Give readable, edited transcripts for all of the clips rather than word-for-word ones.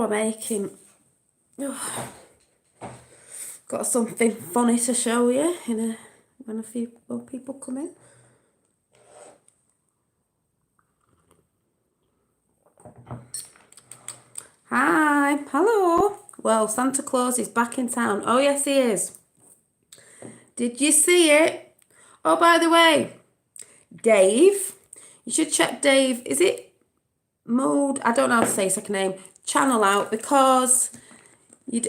I'm making. Got something funny to show you when a few more people come in. Hi, hello. Well, Santa Claus is back in town. Oh yes, he is. Did you see it? Oh, by the way, Dave, you should check Dave. Is it Mode? I don't know how to say his second name. Channel out, because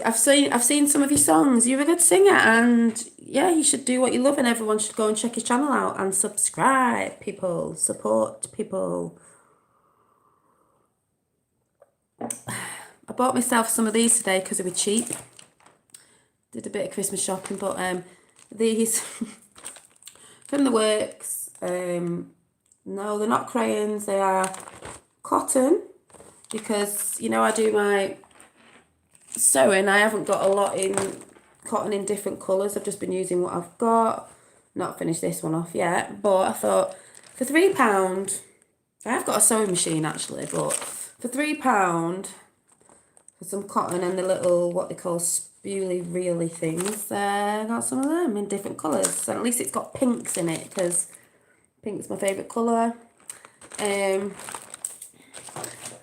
I've seen some of your songs. You're a good singer, and yeah, you should do what you love, and everyone should go and check his channel out and subscribe. People, support people. I bought myself some of these today because they were cheap. Did a bit of Christmas shopping, but these from the works. No, they're not crayons. They are cotton, because you know I do my sewing. I haven't got a lot in cotton in different colours. I've just been using what I've got. Not finished this one off yet, but I thought for £3, I have got a sewing machine actually, but for £3 for some cotton and the little, what they call spoolie reely things, I got some of them in different colours. And at least it's got pinks in it, because pink's my favourite colour. I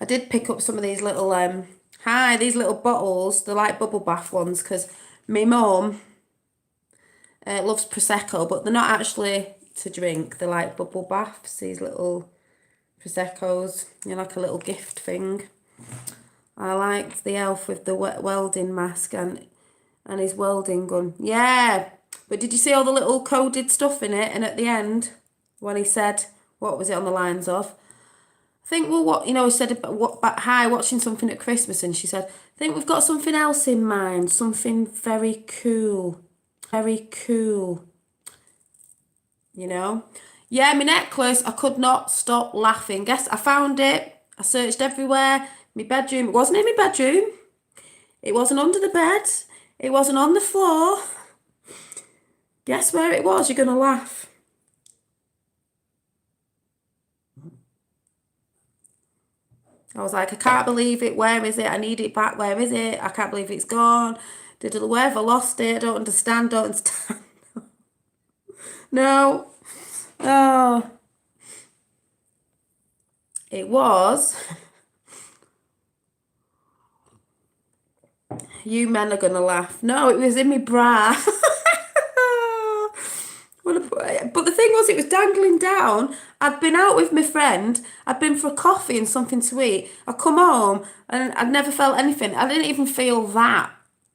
did pick up some of these little these little bottles. They're like bubble bath ones, because my mum loves Prosecco, but they're not actually to drink. They're like bubble baths, these little Proseccos, you know, like a little gift thing. I liked the elf with the welding mask and his welding gun. Yeah, but did you see all the little coded stuff in it? And at the end, when he said, what was it on the lines of? I think, well, what, you know, he said about hi, watching something at Christmas, and she said, I think we've got something else in mind, something very cool. Very cool. You know? Yeah, my necklace, I could not stop laughing. Guess I found it. I searched everywhere. My bedroom, it wasn't in my bedroom. It wasn't under the bed. It wasn't on the floor. Guess where it was? You're going to laugh. I was like, I can't believe it. Where is it? I need it back. Where is it? I can't believe it's gone. Where have I lost it? I don't understand. No. Oh. It was. You men are going to laugh. No, it was in my bra. But the thing was, it was dangling down. I'd been out with my friend. I'd been for a coffee and something to eat. I come home and I'd never felt anything. I didn't even feel that.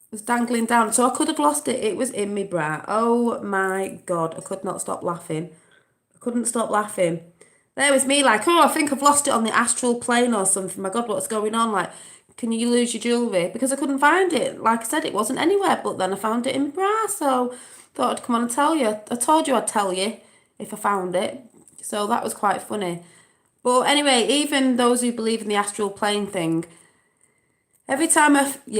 It was dangling down. So I could have lost it. It was in my bra. Oh my God. I could not stop laughing. I couldn't stop laughing. There was me like, oh, I think I've lost it on the astral plane or something. My God, what's going on? Like, can you lose your jewellery? Because I couldn't find it. Like I said, it wasn't anywhere, but then I found it in my bra. So thought I'd come on and tell you. I told you I'd tell you if I found it. So that was quite funny. But anyway, even those who believe in the astral plane thing, every time I think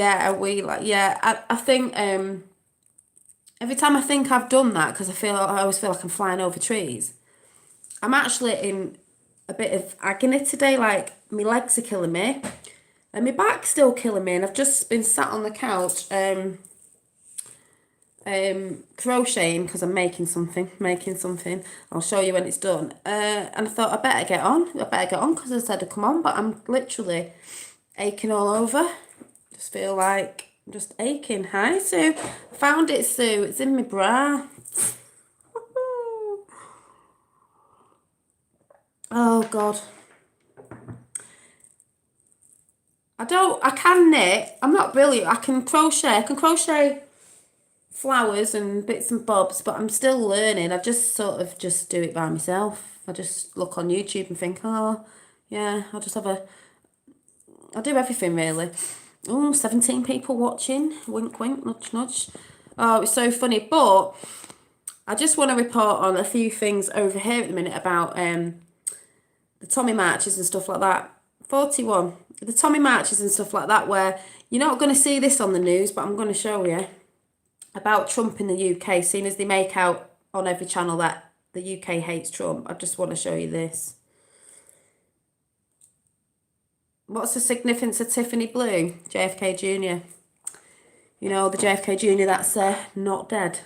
every time I think I've done that, because I always feel like I'm flying over trees, I'm actually in a bit of agony today. Like, my legs are killing me and my back's still killing me, and I've just been sat on the couch crocheting, because I'm making something. I'll show you when it's done. And I thought I better get on because I said to come on, but I'm literally aching all over. Just feel like I'm just aching. Hi, Sue. Found it, Sue. It's in my bra. Oh God. I can knit. I'm not brilliant. I can crochet flowers and bits and bobs, but I'm still learning. I just sort of just do it by myself. I just look on YouTube and think, oh, yeah, I'll do everything really. Oh, 17 people watching. Wink, wink, nudge, nudge. Oh, it's so funny. But I just want to report on a few things over here at the minute about the Tommy marches and stuff like that. 41. The Tommy marches and stuff like that, where you're not going to see this on the news, but I'm going to show you about Trump in the UK, seeing as they make out on every channel that the UK hates Trump. I just want to show you this. What's the significance of Tiffany Blue? JFK Jr. You know, the JFK Jr. that's not dead.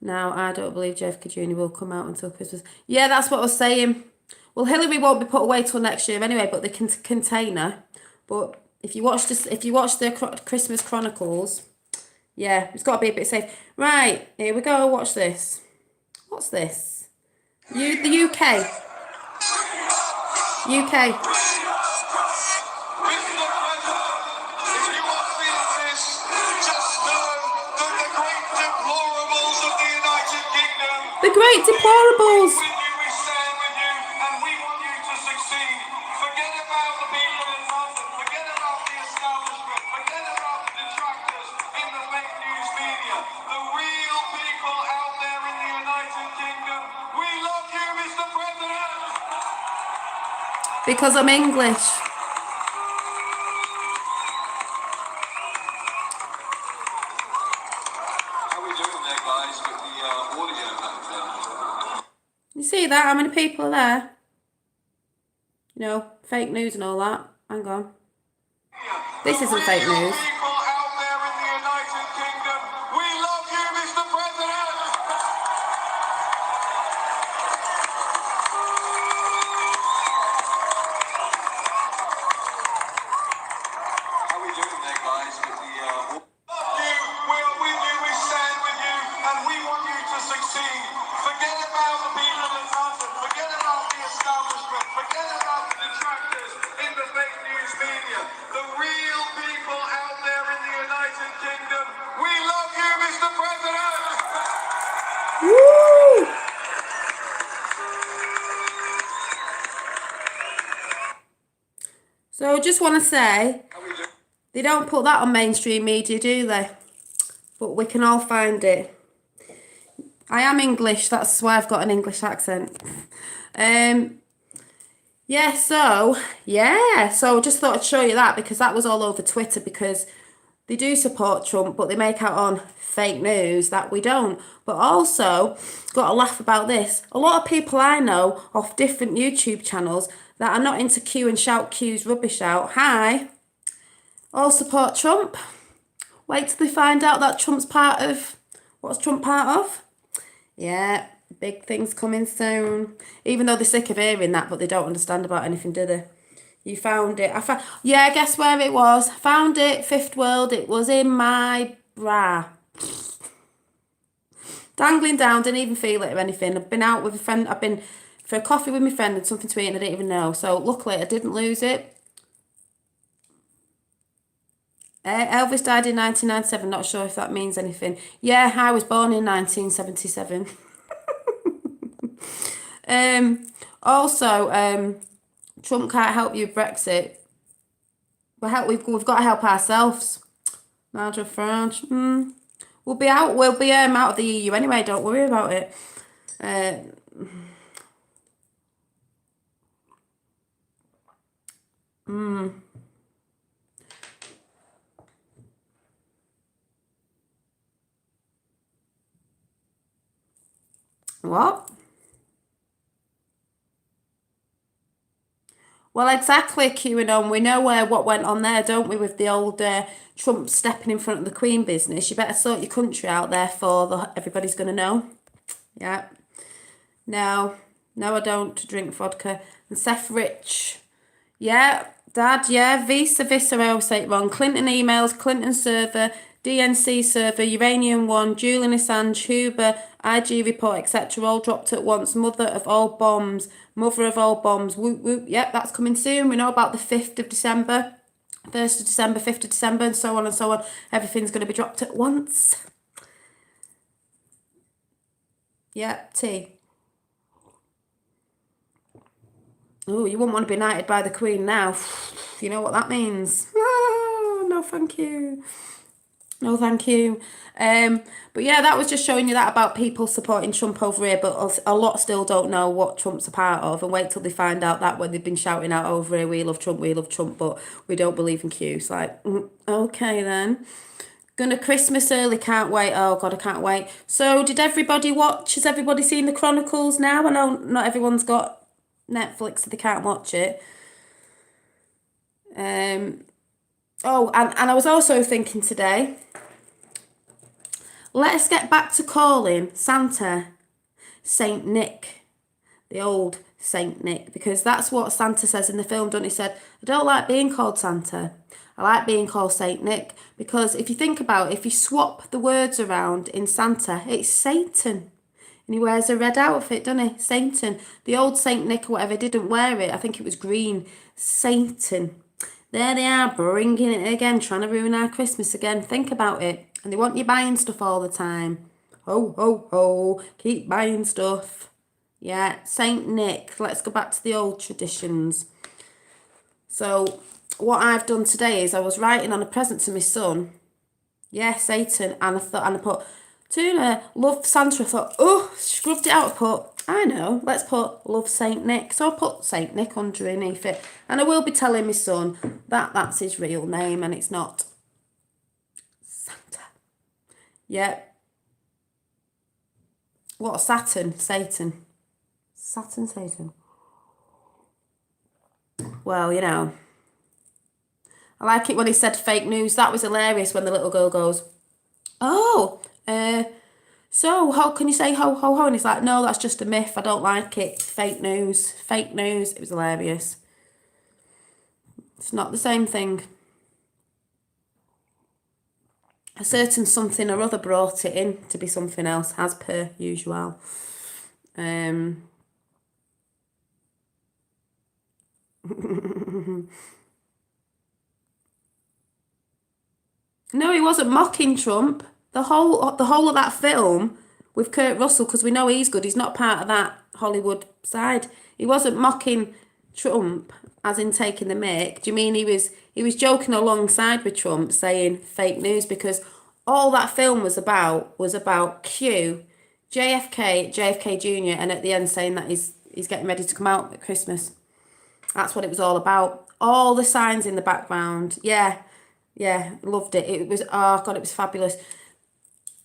Now, I don't believe JFK Jr. will come out until Christmas. Yeah, that's what I was saying. Well, Hillary won't be put away till next year anyway, but they can contain her. But if you watch this, if you watch the Christmas Chronicles, yeah, it's got to be a bit safe. Right, here we go. Watch this. What's this? The UK. UK. The Great Deplorables. Because I'm English. How are we doing there, guys, with the audio back there? You see that? How many people are there? You know, fake news and all that. Hang on. This isn't fake news. Woo! So just want to say, they don't put that on mainstream media, do they? But we can all find it. I am English, that's why I've got an English accent. Yeah, so just thought I'd show you that because that was all over Twitter because they do support Trump, but they make out on fake news that we don't. But also, got to laugh about this. A lot of people I know off different YouTube channels that are not into Q and shout Q's rubbish out. Hi, all support Trump. Wait till they find out that Trump's part of... What's Trump part of? Yeah, big things coming soon. Even though they're sick of hearing that, but they don't understand about anything, do they? You found it. Yeah, guess where it was? Found it, Fifth World. It was in my bra. Dangling down, didn't even feel it or anything. I've been out with a friend. I've been for a coffee with my friend and something to eat and I didn't even know. So luckily I didn't lose it. Elvis died in 1997. Not sure if that means anything. Yeah, I was born in 1977. Also, Trump can't help you with Brexit. We've got to help ourselves. Madra France. We'll be out of the EU anyway, don't worry about it. What? Well, exactly, QAnon. We know what went on there, don't we, with the old Trump stepping in front of the Queen business. You better sort your country out, therefore everybody's going to know. Yeah. No, I don't drink vodka. And Seth Rich. Yeah, Dad, yeah. Visa, I always say it wrong. Clinton emails, Clinton server, DNC server, Uranium One, Julian Assange, Huber, IG report, etc. all dropped at once. Mother of all bombs. Whoop, whoop. Yep, that's coming soon. We know about the 5th of December, 1st of December, 5th of December, and so on and so on. Everything's going to be dropped at once. Yeah, tea. Oh, you wouldn't want to be knighted by the Queen now. You know what that means. Oh, no, thank you. No, thank you. But yeah, that was just showing you that about people supporting Trump over here, but a lot still don't know what Trump's a part of, and wait till they find out that when they've been shouting out over here, we love Trump, but we don't believe in Q. It's like, okay then. Gonna Christmas early, can't wait. Oh God, I can't wait. So did everybody watch? Has everybody seen the Chronicles now? I know not everyone's got Netflix, so they can't watch it. Oh, and I was also thinking today, let's get back to calling Santa Saint Nick, the old Saint Nick, because that's what Santa says in the film, don't he? Said, I don't like being called Santa. I like being called Saint Nick, because if you think about it, if you swap the words around in Santa, it's Satan. And he wears a red outfit, doesn't he? Satan. The old Saint Nick or whatever didn't wear it. I think it was green. Satan. There they are, bringing it again, trying to ruin our Christmas again. Think about it. And they want you buying stuff all the time. Ho, ho, ho. Keep buying stuff. Yeah, Saint Nick. Let's go back to the old traditions. So what I've done today is I was writing on a present to my son. Yeah, Satan. And I put, Tuna, love Santa. I thought, oh, scrubbed it out. I put, I know, let's put love Saint Nick. So I put Saint Nick underneath it. And I will be telling my son that that's his real name and it's not Santa. Yeah. What, Saturn? Satan. Saturn, Satan. Well, you know. I like it when he said fake news. That was hilarious when the little girl goes, oh, so how can you say ho, ho, ho? And he's like, no, that's just a myth. I don't like it. Fake news. Fake news. It was hilarious. It's not the same thing. A certain something or other brought it in to be something else, as per usual. No, he wasn't mocking Trump. The whole of that film with Kurt Russell, because we know he's good. He's not part of that Hollywood side. He wasn't mocking Trump, as in taking the mick. Do you mean he was joking alongside with Trump, saying fake news? Because all that film was about Q, JFK Jr., and at the end saying that he's getting ready to come out at Christmas. That's what it was all about. All the signs in the background. Yeah, loved it. It was, oh God, it was fabulous.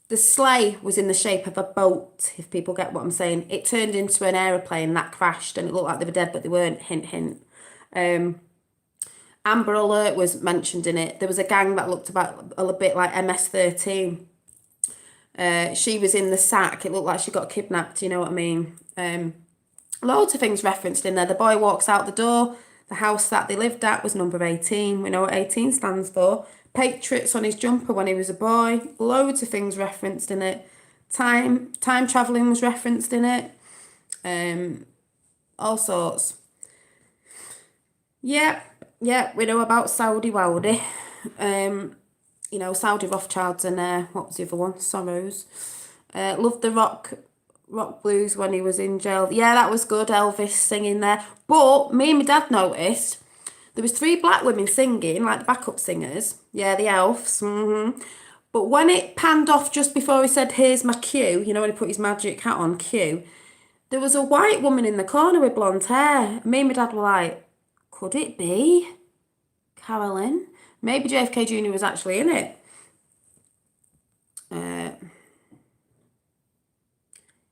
The sleigh was in the shape of a boat, if people get what I'm saying. It turned into an aeroplane that crashed and it looked like they were dead, but they weren't, hint, hint. Amber Alert was mentioned in it. There was a gang that looked about a bit like MS-13. She was in the sack. It looked like she got kidnapped, you know what I mean? Loads of things referenced in there. The boy walks out the door. The house that they lived at was number 18. We know what 18 stands for. Patriots on his jumper when he was a boy. Loads of things referenced in it. Time travelling was referenced in it. All sorts. Yeah, we know about Saudi Wowdy. You know, Saudi Rothschilds and what was the other one? Sorrows. Loved the rock blues when he was in jail. Yeah, that was good. Elvis singing there. But me and my dad noticed there was 3 black women singing, like the backup singers. Yeah, the elves. But when it panned off just before he said, here's my cue, you know, when he put his magic hat on, cue, there was a white woman in the corner with blonde hair. Me and my dad were like, could it be Carolyn? Maybe JFK Jr. was actually in it.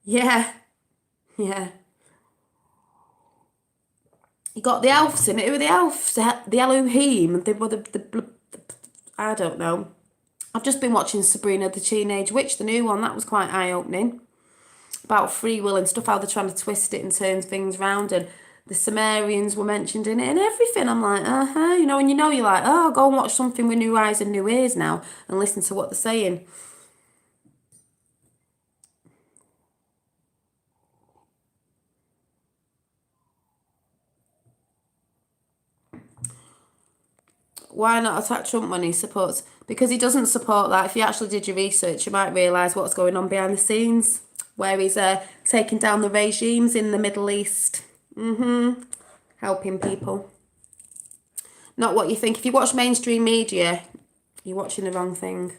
Yeah. You got the elves in it. Who were the elves? The Elohim. They were the I don't know. I've just been watching Sabrina the Teenage Witch, the new one. That was quite eye-opening. About free will and stuff, how they're trying to twist it and turn things round. And the Sumerians were mentioned in it and everything. I'm like, you know, and you know you're like, oh, go and watch something with new eyes and new ears now and listen to what they're saying. Why not attack Trump when he supports? Because he doesn't support that. If you actually did your research, you might realise what's going on behind the scenes, where he's taking down the regimes in the Middle East. Helping people. Not what you think. If you watch mainstream media, you're watching the wrong thing.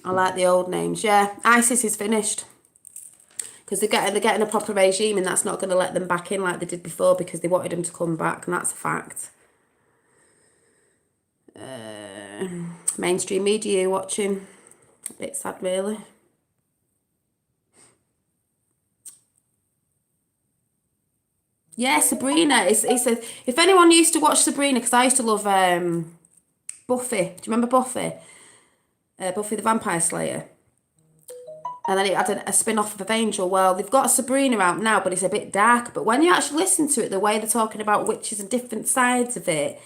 I like the old names. Yeah, ISIS is finished. Because they're getting a proper regime and that's not going to let them back in like they did before because they wanted them to come back, and that's a fact. Mainstream media you're watching. A bit sad, really. Yeah, Sabrina. It's a, if anyone used to watch Sabrina, because I used to love Buffy. Do you remember Buffy? Buffy the Vampire Slayer. And then it had a spin-off of Angel. Well, they've got Sabrina out now, but it's a bit dark. But when you actually listen to it, the way they're talking about witches and different sides of it,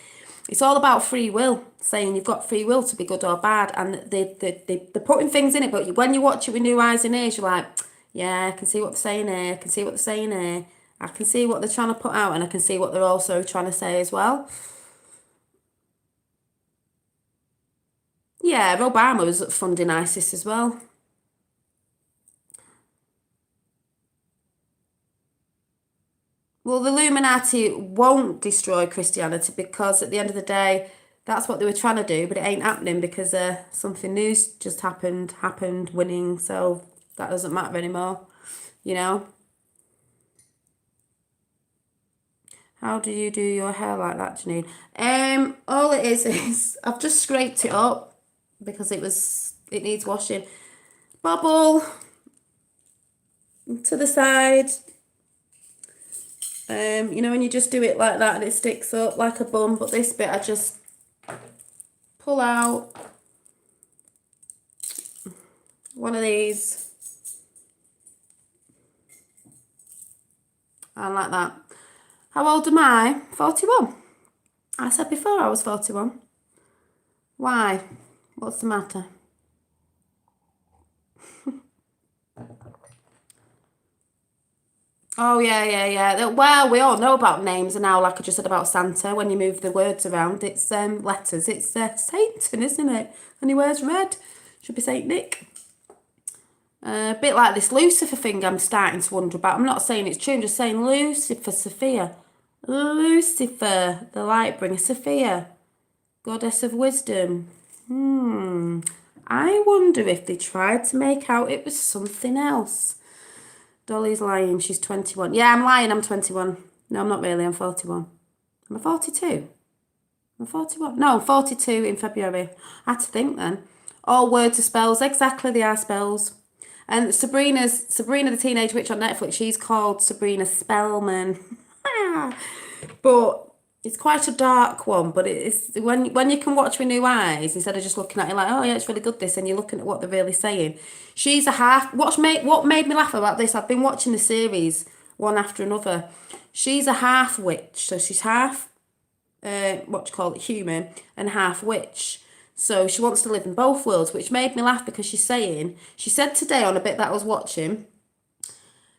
it's all about free will, saying you've got free will to be good or bad. And they're putting things in it, but when you watch it with new eyes and ears, you're like, yeah, I can see what they're saying here. I can see what they're saying here. I can see what they're trying to put out, and I can see what they're also trying to say as well. Yeah, Obama was funding ISIS as well. Well, the Illuminati won't destroy Christianity because at the end of the day, that's what they were trying to do, but it ain't happening because something new's just happened, winning, so that doesn't matter anymore, you know? How do you do your hair like that, Janine? All it is I've just scraped it up because it needs washing. Bubble to the side. You know when you just do it like that and it sticks up like a bun, but this bit I just pull out one of these and like that. How old am I? 41. I said before I was 41. Why? What's the matter? Oh, yeah. Well, we all know about names and now, like I just said about Santa, when you move the words around, it's letters. It's Satan, isn't it? And he wears red. Should be Saint Nick. A bit like this Lucifer thing I'm starting to wonder about. I'm not saying it's true, I'm just saying Lucifer, Sophia. Lucifer, the light bringer, Sophia, goddess of wisdom. I wonder if they tried to make out it was something else. Dolly's lying, she's 21. Yeah, I'm lying, I'm 21. No, I'm not really, I'm 41. Am I 42? I'm 41. No, I'm 42 in February. I had to think then. All words are spells, exactly they are spells. And Sabrina the Teenage Witch on Netflix, she's called Sabrina Spellman. But it's quite a dark one, but it's when you can watch with new eyes instead of just looking at it like, oh yeah, it's really good this, and you're looking at what they're really saying. She's a half. What made me laugh about this? I've been watching the series one after another. She's a half witch, so she's half what you call it, human, and half witch. So she wants to live in both worlds, which made me laugh because she said today on a bit that I was watching,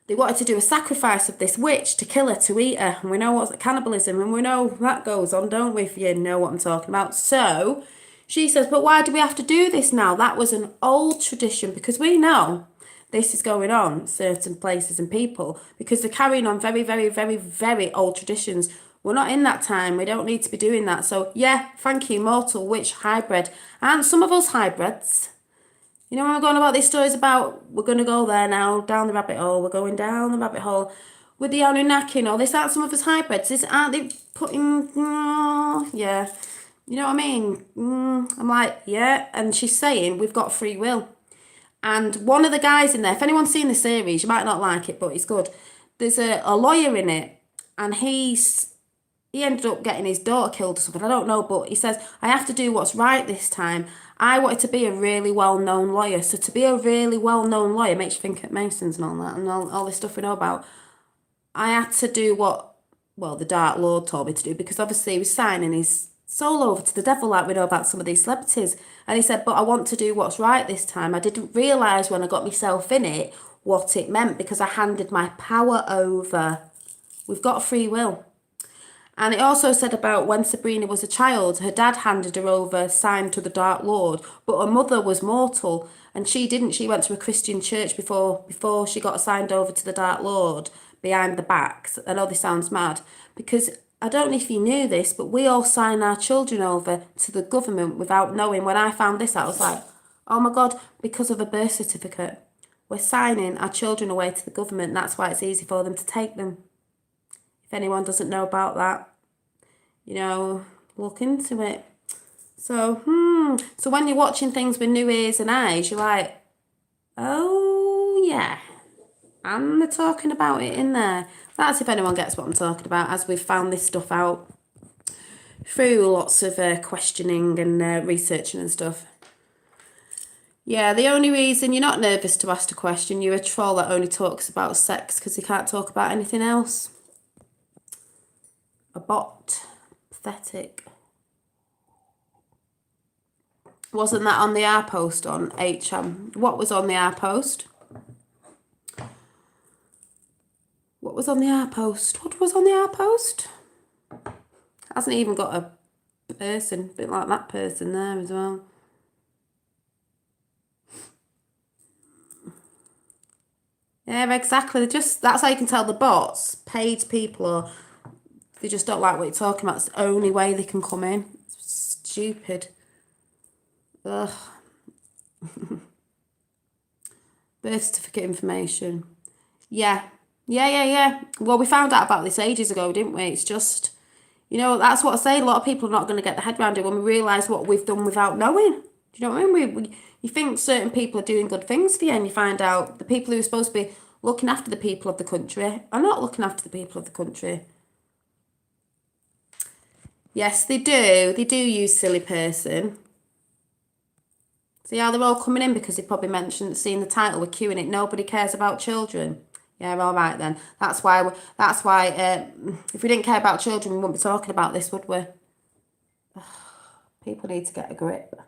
they wanted to do a sacrifice of this witch to kill her, to eat her. And we know what's cannibalism, and we know that goes on, don't we, if you know what I'm talking about. So she says, but why do we have to do this now? That was an old tradition, because we know this is going on certain places and people, because they're carrying on very, very, very, very old traditions. We're not in that time. We don't need to be doing that. So yeah, thank you, mortal witch hybrid. And some of us hybrids, you know, when we're going about these stories about, we're going to go there now, down the rabbit hole, we're going down the rabbit hole with the Anunnaki and all this, aren't some of us hybrids? Aren't they putting, yeah, you know what I mean? I'm like, yeah, and she's saying we've got free will. And one of the guys in there, if anyone's seen the series, you might not like it, but it's good. There's a lawyer in it, and he ended up getting his daughter killed or something. I don't know, but he says, I have to do what's right this time. I wanted to be a really well-known lawyer. So to be a really well-known lawyer makes you think at Masons and all that, and all this stuff we know about. I had to do what, well, the Dark Lord told me to do, because obviously he was signing his soul over to the devil like we know about some of these celebrities. And he said, but I want to do what's right this time. I didn't realise when I got myself in it what it meant, because I handed my power over. We've got free will. And it also said about when Sabrina was a child, her dad handed her over, signed to the Dark Lord, but her mother was mortal, and she didn't. She went to a Christian church before she got signed over to the Dark Lord behind the backs. I know this sounds mad, because I don't know if you knew this, but we all sign our children over to the government without knowing. When I found this out, I was like, oh my God, because of a birth certificate. We're signing our children away to the government. That's why it's easy for them to take them. If anyone doesn't know about that, you know, look into it. So, so when you're watching things with new ears and eyes, you're like, oh, yeah. And they're talking about it in there. That's if anyone gets what I'm talking about, as we've found this stuff out through lots of questioning and researching and stuff. Yeah, the only reason you're not nervous to ask a question, you're a troll that only talks about sex because you can't talk about anything else. A bot. Pathetic. Wasn't that on the R post on HM? What was on the R post? What was on the R post? What was on the R post? Hasn't even got a person, a bit like that person there as well. Yeah, exactly. That's how you can tell the bots, paid people, or they just don't like what you're talking about. It's the only way they can come in. It's stupid. Ugh. Birth certificate information. Yeah. Well, we found out about this ages ago, didn't we? It's just, that's what I say. A lot of people are not going to get their head around it when we realise what we've done without knowing. Do you know what I mean? You think certain people are doing good things for you, and you find out the people who are supposed to be looking after the people of the country are not looking after the people of the country. Yes, they do. They do use silly person. See how they're all coming in because they probably mentioned seeing the title, we're queuing it. Nobody cares about children. Yeah, all right then. That's why. If we didn't care about children, we wouldn't be talking about this, would we? People need to get a grip.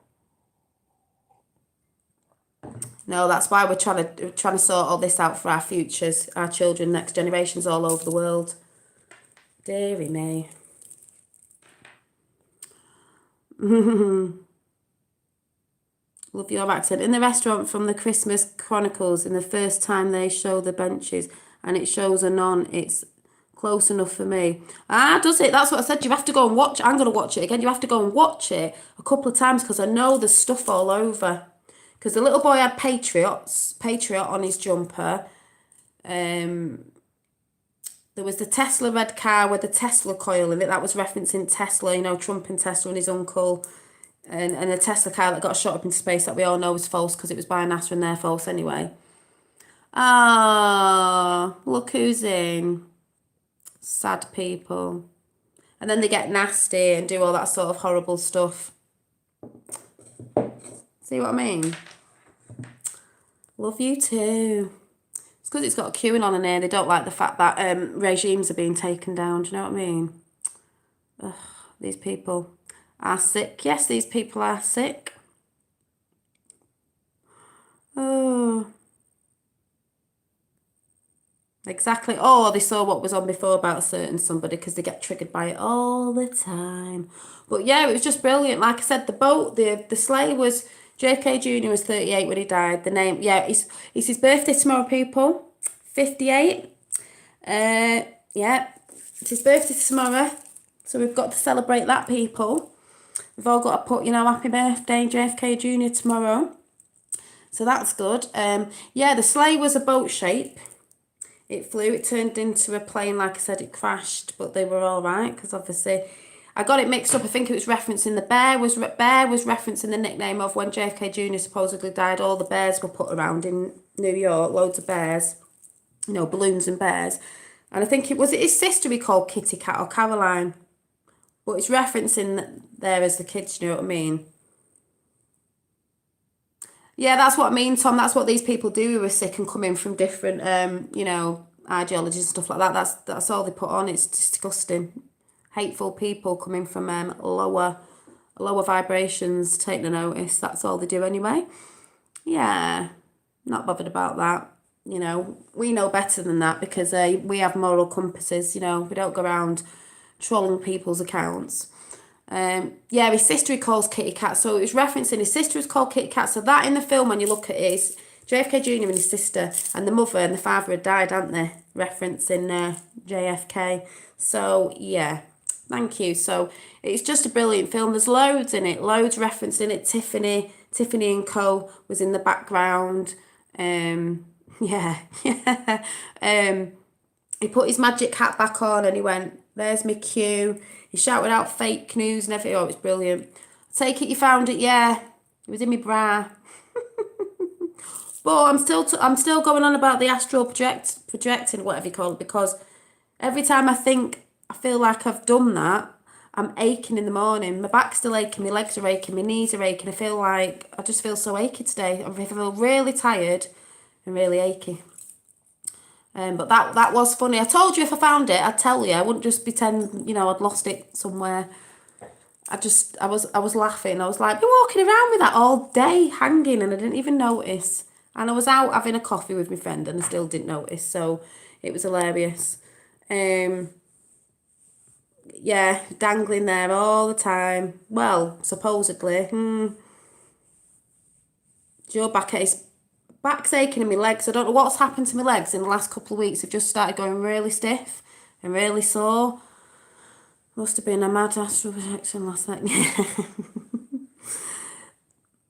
No, that's why we're trying to sort all this out for our futures, our children, next generations all over the world. Deary me. Love your accent. In the restaurant from the Christmas Chronicles, in the first time they show the benches and it shows a non, it's close enough for me. Does it? That's what I said. You have to go and watch. I'm going to watch it again. You have to go and watch it a couple of times because I know there's stuff all over. Because the little boy had Patriot on his jumper. There was the Tesla red car with the Tesla coil in it. That was referencing Tesla, Trump and Tesla and his uncle. And a Tesla car that got shot up into space that we all know was false because it was by NASA and they're false anyway. Look who's in. Sad people. And then they get nasty and do all that sort of horrible stuff. See what I mean? Love you too. It's because it's got queuing on in here. They don't like the fact that regimes are being taken down. Do you know what I mean? Ugh, these people are sick. Yes, these people are sick. Oh. Exactly. Oh, they saw what was on before about a certain somebody because they get triggered by it all the time. But yeah, it was just brilliant. Like I said, the sleigh was, JFK Jr. was 38 when he died. The name, yeah, it's his birthday tomorrow, people. 58. Yeah, it's his birthday tomorrow. So we've got to celebrate that, people. We've all got to put, happy birthday, JFK Jr. tomorrow. So that's good. Yeah, the sleigh was a boat shape. It flew. It turned into a plane. Like I said, it crashed, but they were all right because obviously I got it mixed up. I think it was referencing the bear was referencing the nickname of when JFK Jr. supposedly died. All the bears were put around in New York. Loads of bears, balloons and bears. And I think it was his sister he called Kitty Cat or Caroline. But it's referencing there as the kids, you know what I mean? Yeah, that's what I mean, Tom. That's what these people do who are sick and come in from different, ideologies and stuff like that. That's all they put on. It's disgusting. Hateful people coming from lower vibrations, take no notice. That's all they do anyway. Yeah, not bothered about that. We know better than that because we have moral compasses. We don't go around trolling people's accounts. Yeah, his sister he calls Kitty Cat. So it was referencing his sister was called Kitty Cat. So that in the film, when you look at it, is JFK Jr. and his sister, and the mother and the father had died, hadn't they? Referencing JFK. So yeah, thank you. So it's just a brilliant film. There's loads in it, loads referencing it. Tiffany and Co was in the background. Yeah. He put his magic hat back on and he went, "There's my cue." He shouted out fake news and everything. Oh, it's brilliant. Take it you found it, yeah. It was in my bra. But I'm still going on about the astral projecting, whatever you call it, because every time I feel like I've done that, I'm aching in the morning. My back's still aching, my legs are aching, my knees are aching. I just feel so achy today. I feel really tired and really achy. But that was funny. I told you if I found it, I'd tell you. I wouldn't just pretend, I'd lost it somewhere. I was laughing. I was like, been walking around with that all day, hanging, and I didn't even notice. And I was out having a coffee with my friend, and I still didn't notice. So it was hilarious. Yeah, dangling there all the time. Well, supposedly. Your back's aching in my legs. I don't know what's happened to my legs in the last couple of weeks. They've just started going really stiff and really sore. Must have been a mad astral projection last night.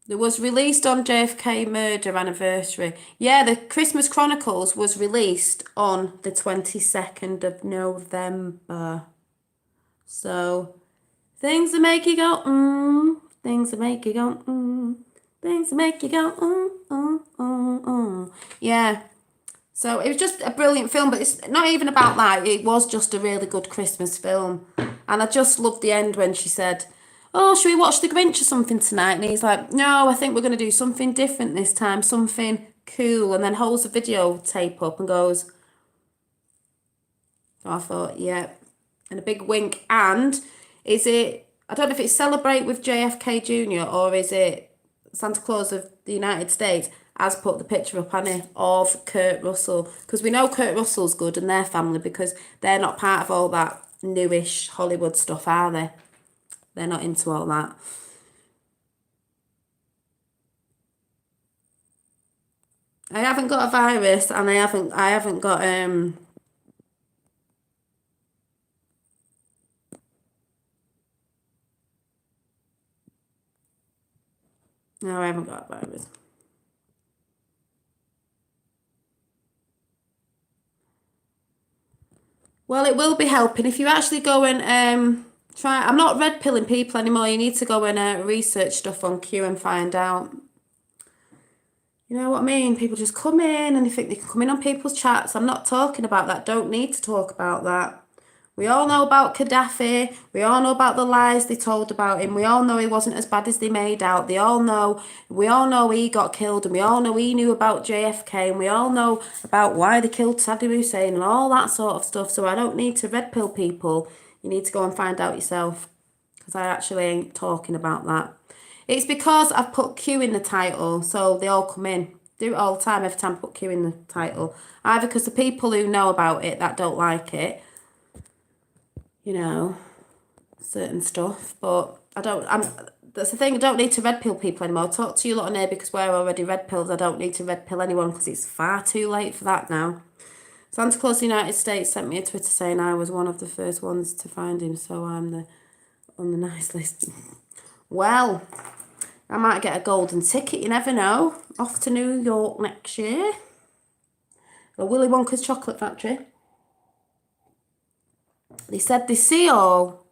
It was released on JFK murder anniversary. Yeah, the Christmas Chronicles was released on the 22nd of November. So, things that make you go, things that make you go, things that make you go, Yeah. So, it was just a brilliant film, but it's not even about that. It was just a really good Christmas film. And I just loved the end when she said, oh, should we watch The Grinch or something tonight? And he's like, no, I think we're going to do something different this time, something cool. And then holds the videotape up and goes, so I thought, yeah. And a big wink. And I don't know if it's Celebrate with JFK Jr. or is it Santa Claus of the United States has put the picture up, Annie, of Kurt Russell. Because we know Kurt Russell's good and their family because they're not part of all that newish Hollywood stuff, are they? They're not into all that. I haven't got a virus and I haven't got no, I haven't got a virus. Well, it will be helping if you actually go and try. I'm not red pilling people anymore. You need to go and research stuff on Q and find out. You know what I mean? People just come in and they think they can come in on people's chats. I'm not talking about that. Don't need to talk about that. We all know about Gaddafi. We all know about the lies they told about him. We all know he wasn't as bad as they made out. We all know he got killed, and we all know he knew about JFK, and we all know about why they killed Saddam Hussein and all that sort of stuff. So I don't need to red pill people. You need to go and find out yourself, because I actually ain't talking about that. It's because I've put Q in the title, so they all come in. Do it all the time, every time I put Q in the title. Either because the people who know about it that don't like it, certain stuff. But that's the thing, I don't need to red pill people anymore. I'll talk to you lot on here because we're already red pilled. I don't need to red pill anyone because it's far too late for that now. Santa Claus United States sent me a Twitter saying I was one of the first ones to find him, so I'm on the nice list. Well, I might get a golden ticket, you never know. Off to New York next year. Or Willy Wonka's Chocolate Factory. They said they see all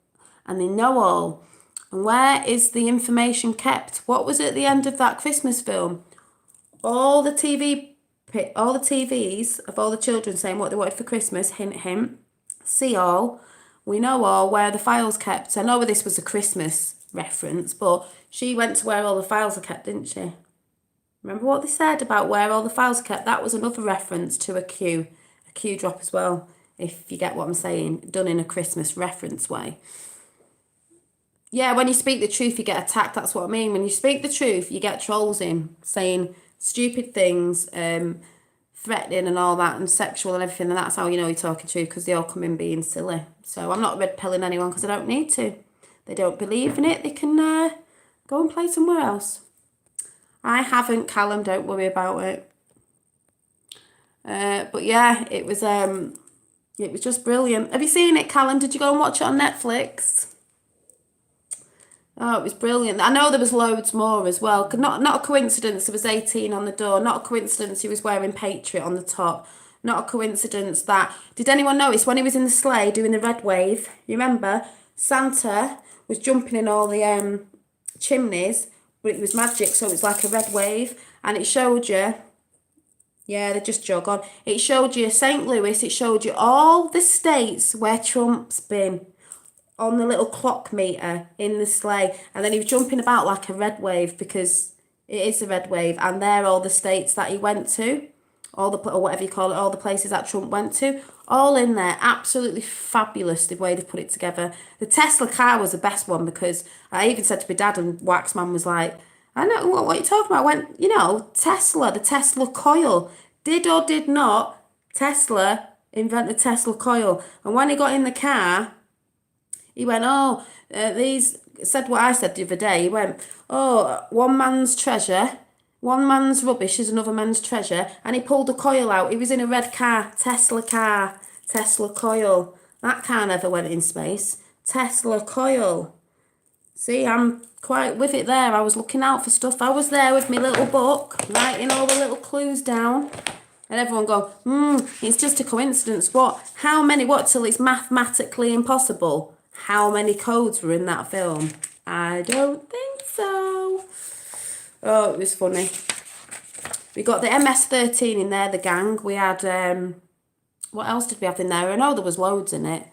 and they know all. And where is the information kept? What was at the end of that Christmas film? All the TVs of all the children saying what they wanted for Christmas, hint, hint, see all, we know all, where the files kept. I know this was a Christmas reference, but she went to where all the files are kept, didn't she? Remember what they said about where all the files are kept? That was another reference to a Q drop as well, if you get what I'm saying, done in a Christmas reference way. Yeah, when you speak the truth, you get attacked. That's what I mean. When you speak the truth, you get trolls in saying stupid things, threatening and all that, and sexual and everything. And that's how you know you're talking truth, because they all come in being silly. So I'm not red pilling anyone because I don't need to. They don't believe in it. They can go and play somewhere else. I haven't, Callum. Don't worry about it. But yeah, it was just brilliant. Have you seen it, Callum? Did you go and watch it on Netflix? Oh, it was brilliant. I know there was loads more as well. Not a coincidence there was 18 on the door. Not a coincidence he was wearing Patriot on the top. Not a coincidence that... Did anyone notice when he was in the sleigh doing the red wave? You remember? Santa was jumping in all the chimneys, but it was magic, so it was like a red wave. And it showed you Yeah, they just jog on. It showed you St. Louis. It showed you all the states where Trump's been on the little clock meter in the sleigh. And then he was jumping about like a red wave because it is a red wave. And they're all the states that he went to, or whatever you call it, all the places that Trump went to, all in there. Absolutely fabulous the way they put it together. The Tesla car was the best one because I even said to my dad, and Waxman was like, I know what are you talking about. I went, Tesla, the Tesla coil. Did or did not Tesla invent the Tesla coil? And when he got in the car, he went, these, said what I said the other day. He went, one man's treasure, one man's rubbish is another man's treasure. And he pulled the coil out. He was in a red car, Tesla coil. That car never went in space. Tesla coil. See, I'm quite with it there. I was looking out for stuff. I was there with my little book, writing all the little clues down. And everyone go, it's just a coincidence. What? How many? What till it's mathematically impossible? How many codes were in that film? I don't think so. Oh, it was funny. We got the MS-13 in there, the gang. We had, what else did we have in there? I know there was loads in it.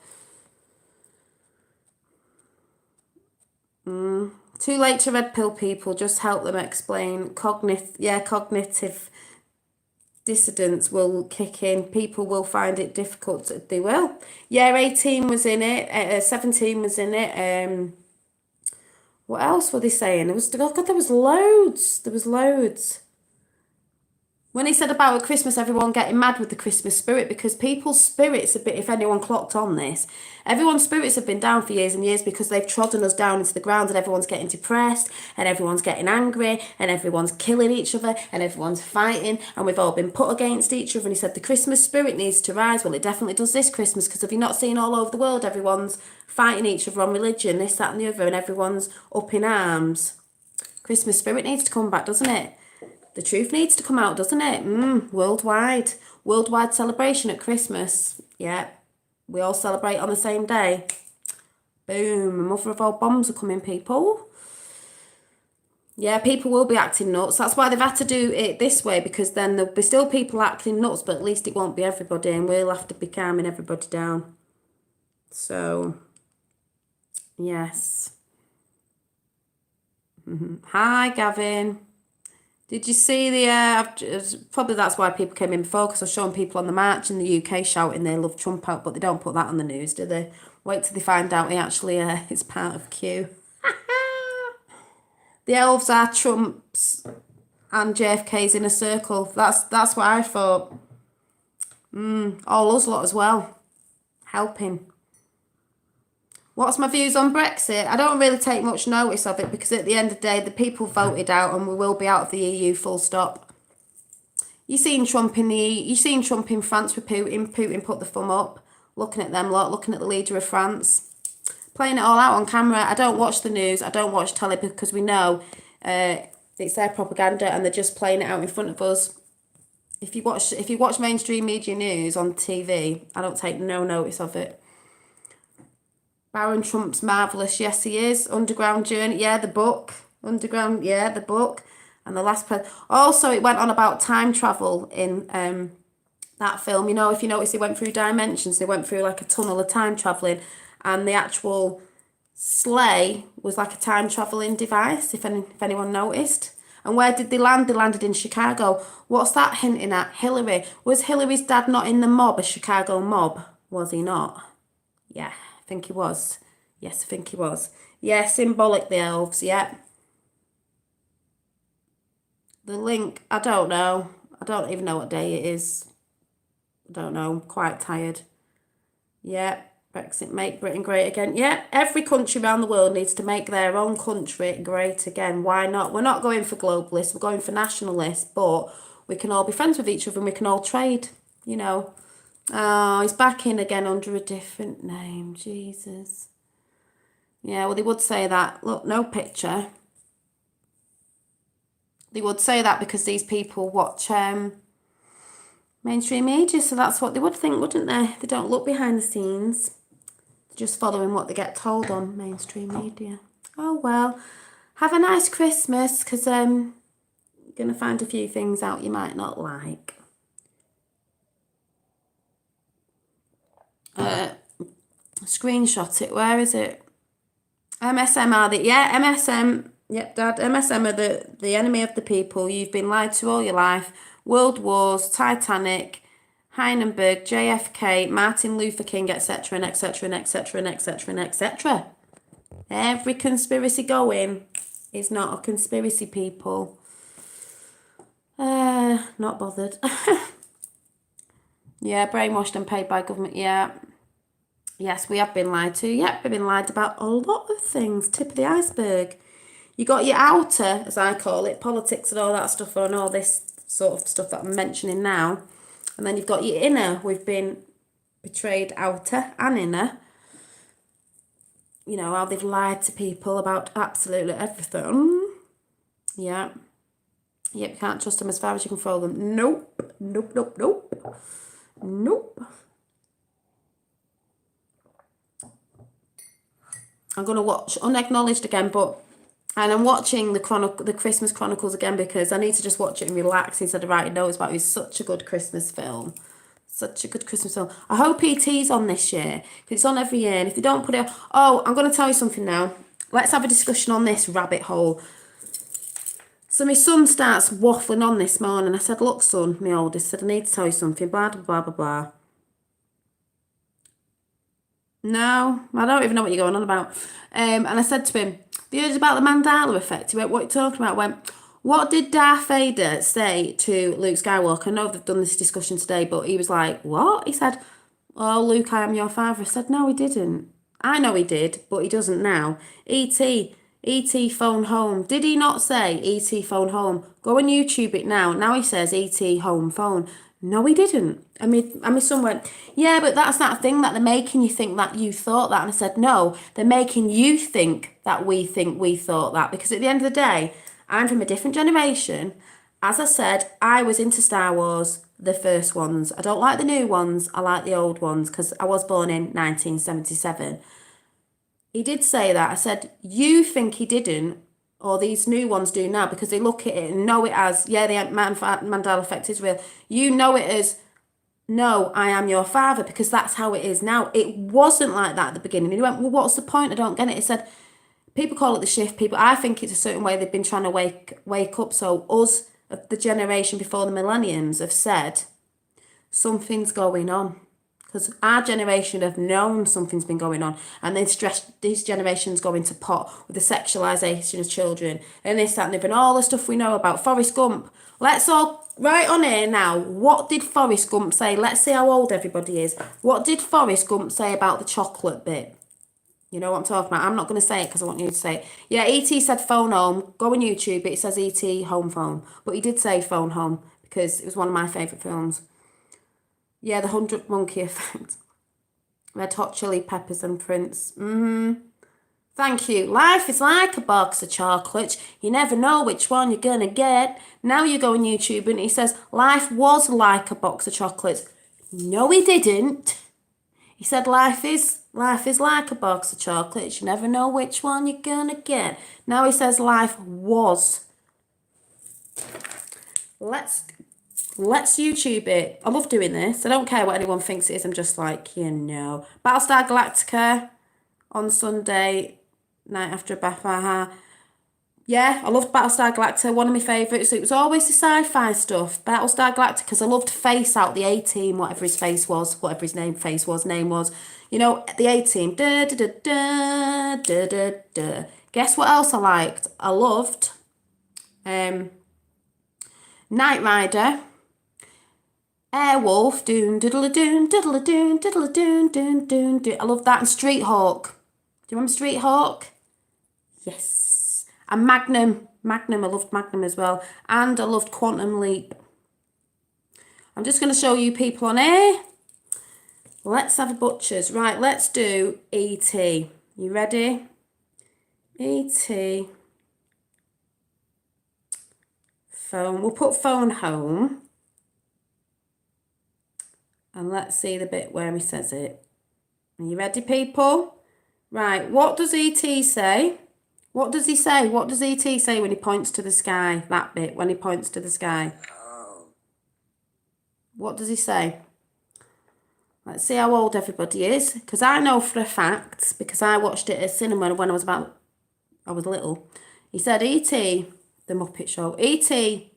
Too late to red pill people, just help them explain. Cognitive dissidence will kick in. People will find it difficult. They will. Yeah, 18 was in it. 17 was in it. What else were they saying? There was loads. There was loads. When he said about at Christmas, everyone getting mad with the Christmas spirit, because people's spirits a bit, if anyone clocked on this, everyone's spirits have been down for years and years because they've trodden us down into the ground, and everyone's getting depressed and everyone's getting angry and everyone's killing each other and everyone's fighting, and we've all been put against each other. And he said the Christmas spirit needs to rise. Well, it definitely does this Christmas, because have you not seen all over the world, everyone's fighting each other on religion, this, that and the other, and everyone's up in arms. Christmas spirit needs to come back, doesn't it? The truth needs to come out, doesn't it? Worldwide celebration at Christmas. Yeah, we all celebrate on the same day. Boom, mother of all bombs are coming, people. Yeah, people will be acting nuts. That's why they've had to do it this way, because then there'll be still people acting nuts, but at least it won't be everybody, and we'll have to be calming everybody down. So, yes. Hi, Gavin. Did you see the, probably that's why people came in before, because I was showing people on the march in the UK shouting they love Trump out, but they don't put that on the news, do they? Wait till they find out he actually is part of Q. The elves are Trump's and JFK's in a circle. That's what I thought. All us lot as well. Helping. What's my views on Brexit? I don't really take much notice of it, because at the end of the day, the people voted out and we will be out of the EU, full stop. You seen Trump in France with Putin. Putin put the thumb up, looking at them lot, looking at the leader of France, playing it all out on camera. I don't watch the news. I don't watch telly, because we know it's their propaganda and they're just playing it out in front of us. If you watch mainstream media news on TV, I don't take no notice of it. Baron Trump's marvellous. Yes, he is. Underground Journey. Yeah, the book. Underground. Yeah, the book. And the last also, it went on about time travel in that film. You know, if you notice, they went through dimensions. They went through like a tunnel of time travelling. And the actual sleigh was like a time travelling device, if anyone noticed. And where did they land? They landed in Chicago. What's that hinting at? Hillary. Was Hillary's dad not in the mob, a Chicago mob? Was he not? Yeah. I think he was. Yes, I think he was. Yeah, symbolic, the elves, yeah. The link, I don't know. I don't even know what day it is. I don't know. I'm quite tired. Yeah, Brexit, make Britain great again. Yeah, every country around the world needs to make their own country great again. Why not? We're not going for globalists. We're going for nationalists, but we can all be friends with each other and we can all trade, you know. Oh, he's back in again under a different name. Jesus. Yeah, well, they would say that. Look, no picture. They would say that because these people watch mainstream media, so that's what they would think, wouldn't they? They don't look behind the scenes. They're just following what they get told on mainstream media. Oh, well. Have a nice Christmas, because I'm going to find a few things out you might not like. screenshot it. Where is it? MSM are the, yeah, MSM, yep, Dad, MSM are the enemy of the people. You've been lied to all your life. World Wars, Titanic, Hindenburg, JFK, Martin Luther King, etc., and etc., and etc., and etc., and etc. Every conspiracy going is not a conspiracy, people. Not bothered. Yeah, brainwashed and paid by government, yeah. Yes, we have been lied to. Yep, we've been lied about a lot of things. Tip of the iceberg. You got your outer, as I call it, politics and all that stuff, and all this sort of stuff that I'm mentioning now. And then you've got your inner. We've been betrayed outer and inner. You know, how they've lied to people about absolutely everything. Yeah. Yep, you can't trust them as far as you can throw them. Nope. Nope, nope, nope. Nope. I'm going to watch Unacknowledged again, and I'm watching the Christmas Chronicles again because I need to just watch it and relax instead of writing notes about it. It's such a good Christmas film. Such a good Christmas film. I hope E.T.'s on this year because it's on every year. And if they don't put it on... Oh, I'm going to tell you something now. Let's have a discussion on this rabbit hole. So my son starts waffling on this morning. I said, look, son, my oldest said, I need to tell you something. Blah, blah, blah, blah, blah. No, I don't even know what you're going on about. And I said to him, have you heard about the Mandela effect? He went, what are you talking about? I went, what did Darth Vader say to Luke Skywalker? I know they've done this discussion today, but he was like, what? He said, oh, Luke, I am your father. I said, no, he didn't. I know he did, but he doesn't now. E.T. phone home. Did he not say E.T. phone home? Go and YouTube it now. Now he says E.T. home phone. No, he didn't. And my son went, yeah, but that's that thing that they're making you think that you thought that. And I said, no, they're making you think we thought that. Because at the end of the day, I'm from a different generation. As I said, I was into Star Wars, the first ones. I don't like the new ones. I like the old ones because I was born in 1977. He did say that. I said, you think he didn't, or these new ones do now because they look at it and know it as, yeah, the Mandela effect is real. You know it as, no, I am your father, because that's how it is now. It wasn't like that at the beginning. He went, well, what's the point? I don't get it. He said, people call it the shift. People, I think it's a certain way they've been trying to wake up. So us, the generation before the millenniums, have said, something's going on. Because our generation have known something's been going on, and then this generation's going to pot with the sexualisation of children and this, that, and the other, and all the stuff we know about Forrest Gump. Let's all right on here now. What did Forrest Gump say? Let's see how old everybody is. What did Forrest Gump say about the chocolate bit? You know what I'm talking about. I'm not going to say it because I want you to say it. Yeah, E.T. said phone home. Go on YouTube. It says E.T. home phone, but he did say phone home because it was one of my favourite films. Yeah, the 100 Monkey Effect. Red Hot Chili Peppers and Prince. Thank you. Life is like a box of chocolates. You never know which one you're going to get. Now you go on YouTube and he says, life was like a box of chocolates. No, he didn't. He said, life is like a box of chocolates. You never know which one you're going to get. Now he says, life was. Let's YouTube it. I love doing this. I don't care what anyone thinks it is. I'm just like, you know. Battlestar Galactica on Sunday night after a bath. Yeah, I loved Battlestar Galactica. One of my favourites. It was always the sci-fi stuff. Battlestar Galactica, because I loved Face Out, the A-Team, whatever his name was. You know, the A-Team. Da, da, da, da, da, da, da. Guess what else I liked? I loved Knight Rider. Airwolf, doon, diddle-a-doon, diddle-a-doon, diddle-a-doon, doon, doon, doon. I love that. And Street Hawk. Do you remember Street Hawk? Yes. And Magnum. I loved Magnum as well. And I loved Quantum Leap. I'm just going to show you people on here. Let's have a butchers. Right, let's do E.T. You ready? E.T. Phone. We'll put phone home. And let's see the bit where he says it. Are you ready, people? Right, what does E.T. say? What does he say? What does E.T. say when he points to the sky? That bit, when he points to the sky. What does he say? Let's see how old everybody is. Because I know for a fact, because I watched it at cinema when I was little. He said, E.T., the Muppet Show, E.T.,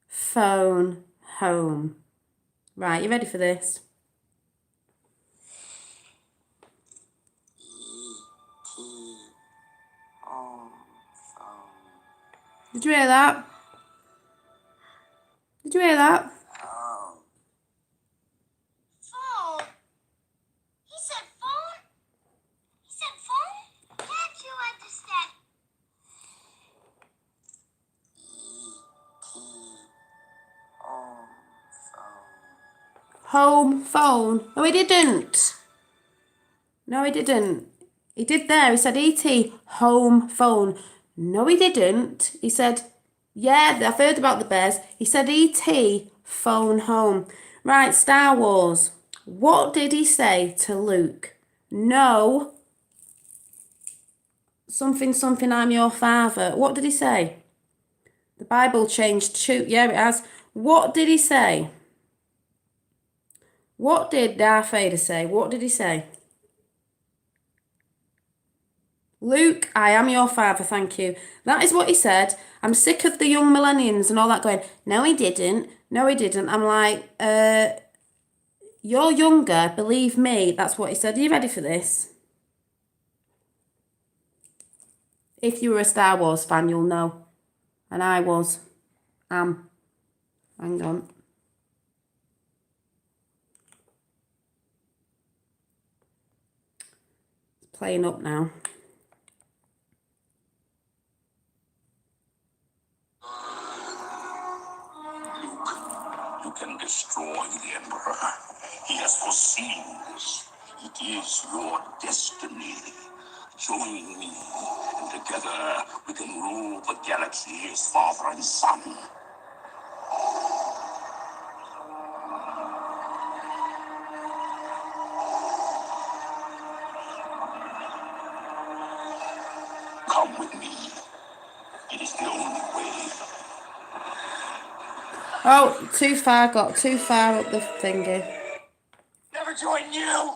phone home. Right, you ready for this? Did you hear that? Did you hear that? Phone? He said phone? He said phone? Can't you understand? Home phone. No, he didn't. No, he didn't. He did there. He said, E.T., home phone. No, he didn't. He said, yeah, I've heard about the bears. He said, E.T., phone home. Right, Star Wars. What did he say to Luke? No. Something, I'm your father. What did he say? The Bible changed too. Yeah, it has. What did he say? What did Darth Vader say? What did he say? Luke, I am your father, thank you. That is what he said. I'm sick of the young millennials and all that going, no, he didn't. No, he didn't. I'm like, you're younger, believe me. That's what he said. Are you ready for this? If you were a Star Wars fan, you'll know. And I was. Hang on. It's playing up now. You can destroy the Emperor. He has foreseen this. It is your destiny. Join me, and together we can rule the galaxy as father and son. Come with me. It is the only way. Oh, got too far up the thingy. Never join you.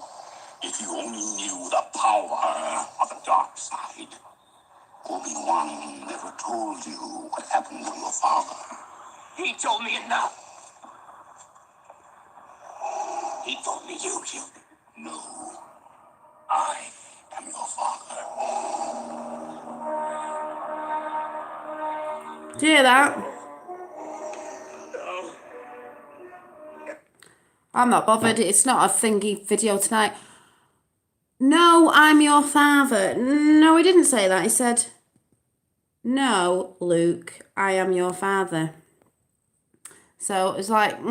If you only knew the power of the dark side. Obi-Wan never told you what happened to your father. He told me enough. He told me you killed him. No. I am your father. Do you hear that? I'm not bothered. It's not a thingy video tonight. No, I'm your father. No, he didn't say that. He said, no, Luke, I am your father. So it was like, you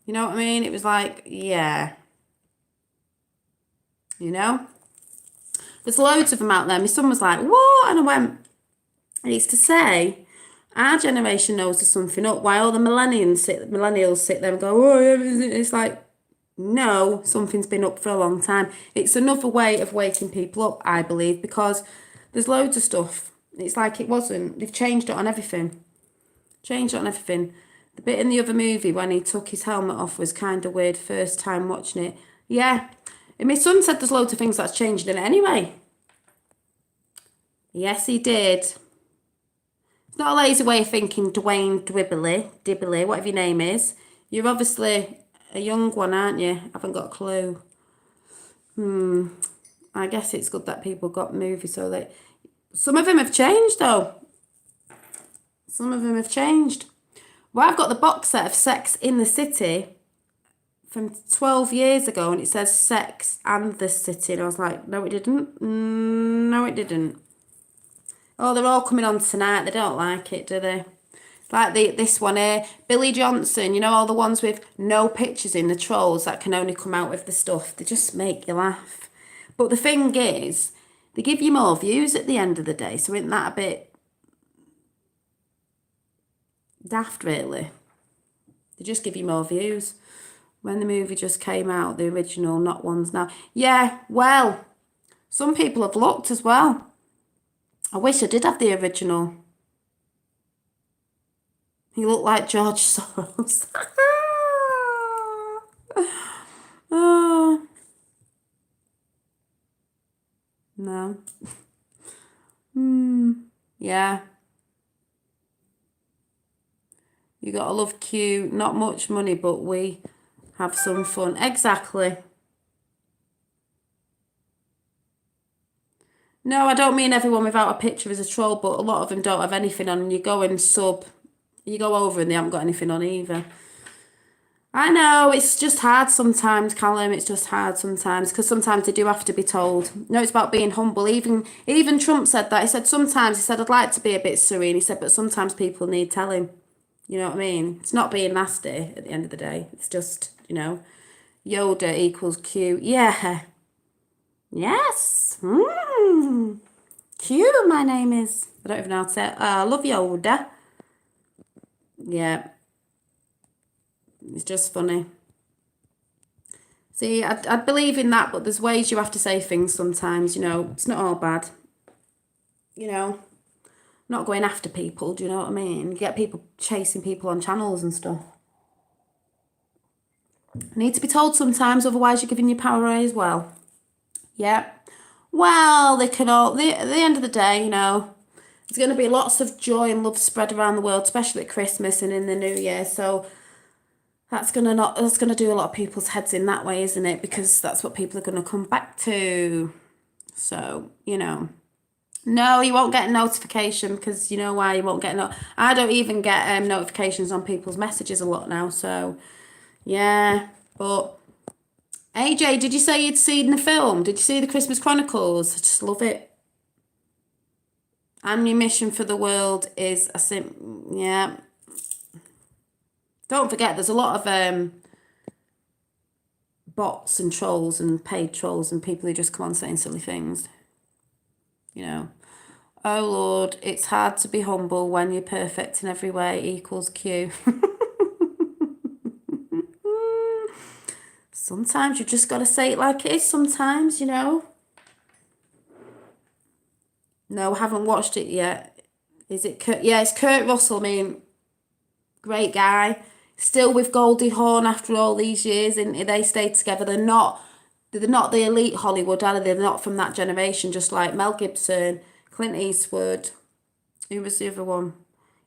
know what I mean? It was like, yeah. You know? There's loads of them out there. My son was like, what? And I went, it's to say, our generation knows there's something up. While the millennials sit there and go, oh, yeah, it's like, no, something's been up for a long time. It's another way of waking people up, I believe, because there's loads of stuff. It's like it wasn't. They've changed it on everything. The bit in the other movie when he took his helmet off was kind of weird first time watching it. Yeah. And my son said there's loads of things that's changed in it anyway. Yes, he did. It's not a lazy way of thinking, Dwayne Dibbly, whatever your name is. You're obviously a young one, aren't you? Haven't got a clue. I guess it's good that people got movies so that... Some of them have changed, though. Well, I've got the box set of Sex in the City from 12 years ago, and it says Sex and the City. And I was like, no, it didn't. No, it didn't. Oh, they're all coming on tonight. They don't like it, do they? Like this one here, Billy Johnson, you know, all the ones with no pictures in the trolls that can only come out with the stuff. They just make you laugh. But the thing is, they give you more views at the end of the day, so isn't that a bit daft, really? They just give you more views. When the movie just came out, the original, not ones now. Yeah, well, some people have looked as well. I wish I did have the original. He looked like George Soros. Oh, No. Yeah. You gotta love Q. Not much money, but we have some fun. Exactly. No, I don't mean everyone without a picture is a troll, but a lot of them don't have anything on, and you go and you go over and they haven't got anything on either. I know, it's just hard sometimes, Callum. It's just hard sometimes because sometimes they do have to be told. No, it's about being humble. Even Trump said that. He said sometimes, he said, I'd like to be a bit serene. He said, but sometimes people need telling. You know what I mean? It's not being nasty at the end of the day. It's just, Yoda equals Q. Yeah. Yes. Q, my name is. I don't even know how to say it. I love Yoda. Yeah. It's just funny. See, I believe in that, but there's ways you have to say things sometimes, It's not all bad. Not going after people, do you know what I mean? You get people chasing people on channels and stuff. Need to be told sometimes, otherwise you're giving your power away as well. Yeah. Well, they can all, at the end of the day, there's going to be lots of joy and love spread around the world, especially at Christmas and in the New Year. So that's gonna do a lot of people's heads in that way, isn't it? Because that's what people are gonna come back to. So, No, you won't get a notification because you know why you won't get I don't even get notifications on people's messages a lot now. So, yeah. But AJ, did you say you'd seen the film? Did you see the Christmas Chronicles? I just love it. Ammunition for the world is yeah. Don't forget, there's a lot of bots and trolls and paid trolls and people who just come on saying silly things. Oh Lord, it's hard to be humble when you're perfect in every way equals Q. Sometimes you just got to say it like it is sometimes, No, I haven't watched it yet. Is it Kurt? Yeah, it's Kurt Russell. I mean, great guy. Still with Goldie Hawn after all these years, and they stayed together. They're not the elite Hollywood, are they? They're not from that generation, just like Mel Gibson, Clint Eastwood. Who was the other one?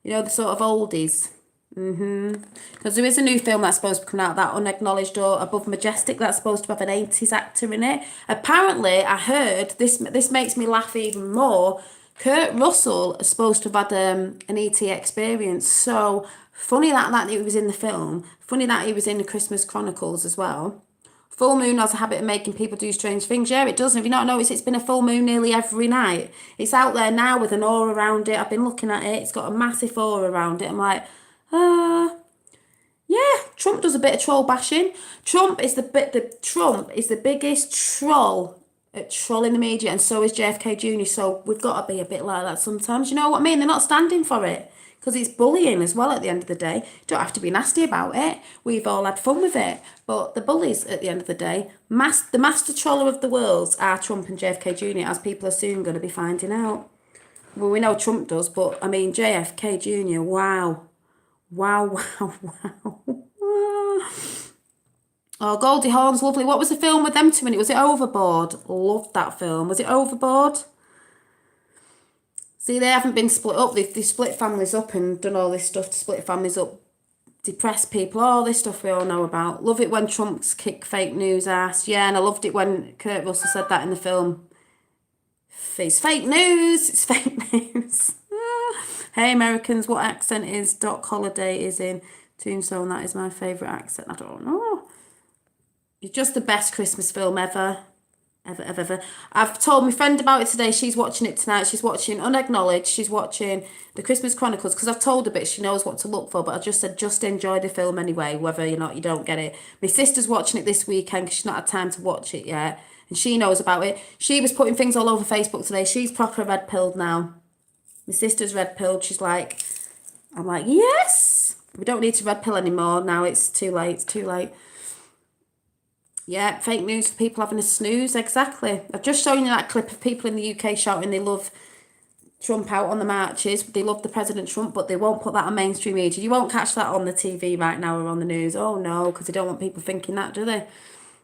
The sort of oldies. Because there is a new film that's supposed to come out, that Unacknowledged or Above Majestic, that's supposed to have an 80s actor in it. Apparently, I heard, this makes me laugh even more, Kurt Russell is supposed to have had an ET experience. So funny that he was in the film. Funny that he was in the Christmas Chronicles as well. Full moon has a habit of making people do strange things. Yeah, it does. Have you not noticed it's been a full moon nearly every night? It's out there now with an aura around it. I've been looking at it. It's got a massive aura around it. I'm like, yeah, Trump does a bit of troll bashing. Trump is the biggest troll at trolling the media, and so is JFK Jr. So we've got to be a bit like that sometimes. You know what I mean? They're not standing for it because it's bullying as well. At the end of the day, you don't have to be nasty about it. We've all had fun with it, but the bullies at the end of the day, the master troller of the world are Trump and JFK Jr. As people are soon going to be finding out. Well, we know Trump does, but I mean JFK Jr. Wow. Oh, Goldie Hawn's lovely. What was the film with them two in it? Was it Overboard? Loved that film. Was it Overboard? See, they haven't been split up. They split families up and done all this stuff to split families up, depress people, all this stuff we all know about. Love it when Trump's kick fake news ass. Yeah, and I loved it when Kurt Russell said that in the film. It's fake news. It's fake news. Hey Americans, what accent is Doc Holliday is in Tombstone? That is my favourite accent. I don't know. It's just the best Christmas film ever. Ever. I've told my friend about it today. She's watching it tonight. She's watching Unacknowledged. She's watching the Christmas Chronicles because I've told her a bit. She knows what to look for, but I just said just enjoy the film anyway, whether or not you don't get it. My sister's watching it this weekend because she's not had time to watch it yet, and she knows about it. She was putting things all over Facebook today. She's proper red-pilled now. My sister's red-pilled. She's like, I'm like, yes! We don't need to red-pill anymore now. It's too late. It's too late. Yeah, fake news for people having a snooze. Exactly. I've just shown you that clip of people in the UK shouting they love Trump out on the marches. They love the President Trump, but they won't put that on mainstream media. You won't catch that on the TV right now or on the news. Oh, no, because they don't want people thinking that, do they?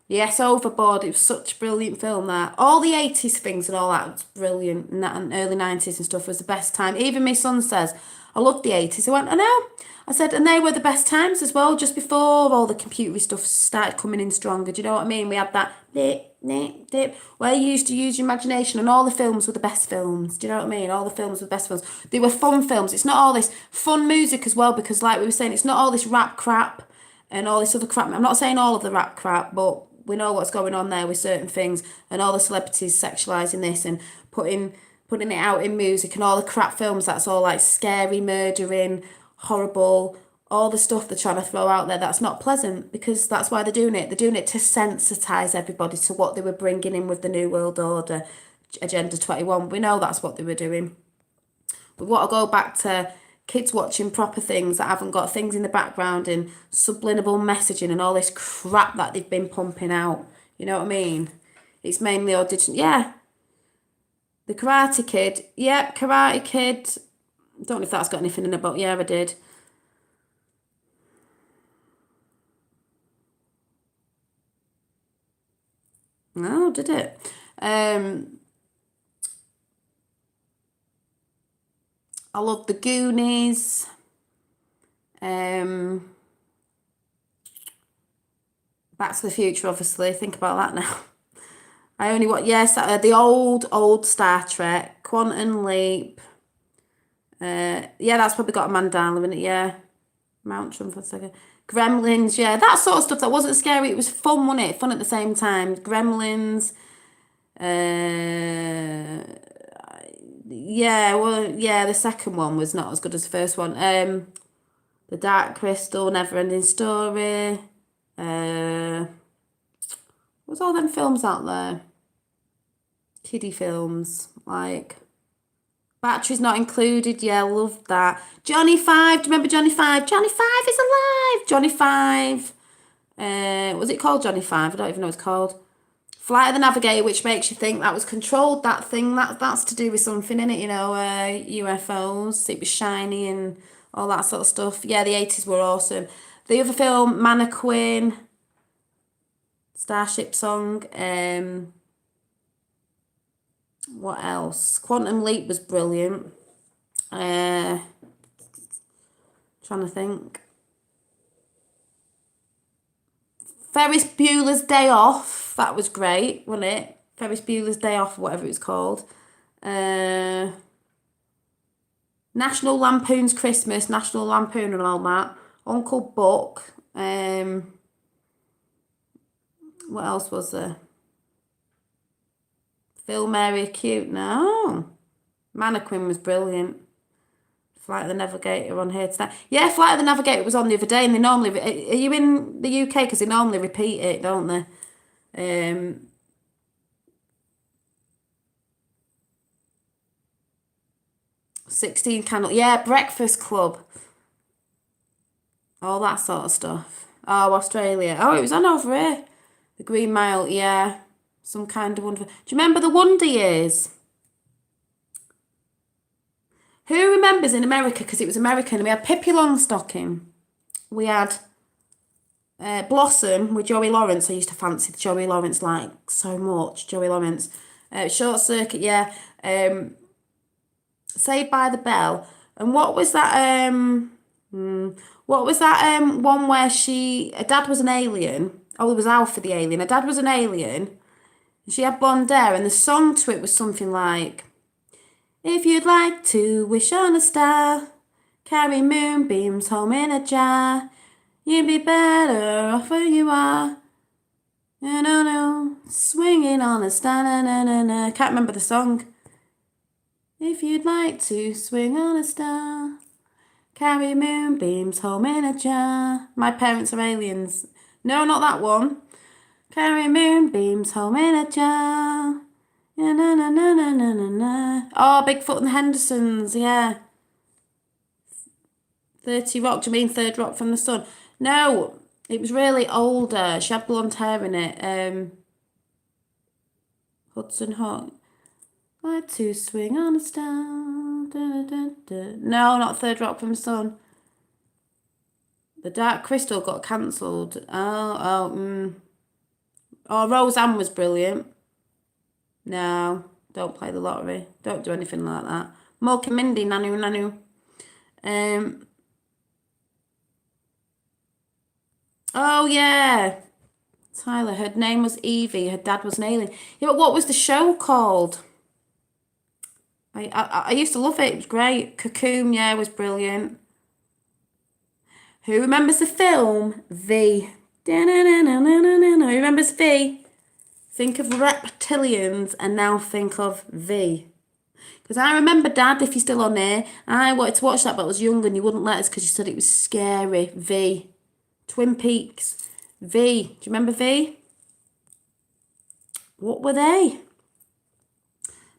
Yes, Overboard. It was such a brilliant film. That all the 80s things and all that was brilliant, and early 90s and stuff was the best time. Even my son says, I love the 80s. I went, I know. I said, and they were the best times as well, just before all the computery stuff started coming in stronger. Do you know what I mean? We had that dip, dip, dip, where you used to use your imagination, and all the films were the best films. Do you know what I mean? All the films were the best films. They were fun films. It's not all this fun music as well, because like we were saying, it's not all this rap crap and all this other crap. I'm not saying all of the rap crap, but we know what's going on there with certain things, and all the celebrities sexualizing this and putting it out in music, and all the crap films that's all like scary, murdering, horrible, all the stuff they're trying to throw out there that's not pleasant, because that's why they're doing it. They're doing it to sensitize everybody to what they were bringing in with the New World Order, Agenda 21. We know that's what they were doing. We want to go back to kids watching proper things that haven't got things in the background and subliminal messaging and all this crap that they've been pumping out. You know what I mean? It's mainly audition. Yeah. The Karate Kid. Yeah, Karate Kid. Don't know if that's got anything in it, but yeah, I did. No, did it? I love The Goonies. Back to the Future, obviously. Think about that now. I only watch, yes, the old Star Trek, Quantum Leap. Yeah, that's probably got Amanda Darling in it, yeah. Mount Trump for a second. Gremlins, yeah, that sort of stuff that wasn't scary. It was fun, wasn't it? Fun at the same time. Gremlins. Yeah, well, yeah, the second one was not as good as the first one. The Dark Crystal, Never Ending Story. What's all them films out there? Kiddie films, like Batteries Not Included. Yeah, love that. Johnny Five. Do you remember Johnny Five? Johnny Five is alive. Johnny Five. Was it called Johnny Five? I don't even know what it's called. Flight of the Navigator, which makes you think that was controlled. That thing that's to do with something in it. You know, UFOs. It was shiny and all that sort of stuff. Yeah, the 80s were awesome. The other film, Mannequin. Starship Song. What else? Quantum Leap was brilliant. Trying to think. Ferris Bueller's Day Off. That was great, wasn't it? Ferris Bueller's Day Off, whatever it's called. National Lampoon's Christmas, National Lampoon and all that. Uncle Buck. What else was there? Phil, Mary Cute. No. Mannequin was brilliant. Flight of the Navigator on here today. Yeah, Flight of the Navigator was on the other day, and they normally... Are you in the UK? Because they normally repeat it, don't they? 16 Candle. Yeah, Breakfast Club. All that sort of stuff. Oh, Australia. Oh, it was on over here. The Green Mile, yeah. Some kind of wonder. Do you remember the Wonder Years? Who remembers in America, because it was American, we had Pippi Longstocking. We had Blossom with Joey Lawrence. I used to fancy Joey Lawrence like so much. Joey Lawrence. Short Circuit, yeah. Saved by the Bell. And what was that? What was that one where her dad was an alien? Oh, it was Alpha the alien. Her dad was an alien. She had blonde hair, and the song to it was something like, if you'd like to wish on a star, carry moonbeams home in a jar, you'd be better off where you are. No, swinging on a star, na. Can't remember the song. If you'd like to swing on a star, carry moonbeams home in a jar. My parents are aliens. No, not that one. Carry moonbeams home in a jar. Na. Oh, Bigfoot and the Hendersons, yeah. 30 Rock, do you mean Third Rock from the Sun? No, it was really older. She had blonde hair in it. Hudson Hawk. Like to swing on a star. No, not Third Rock from the Sun. The Dark Crystal got cancelled. Oh, Roseanne was brilliant. No, don't play the lottery. Don't do anything like that. Mork and Mindy, Nanu Nanu. Oh yeah, Tyler. Her name was Evie. Her dad was an alien. Yeah, but what was the show called? I used to love it. It was great. Cocoon, yeah, was brilliant. Who remembers the film V? Who remembers V? Think of reptilians and now think of V. Because I remember, Dad, if you're still on there, I wanted to watch that, but I was young and you wouldn't let us because you said it was scary. V. Twin Peaks. V. Do you remember V? What were they?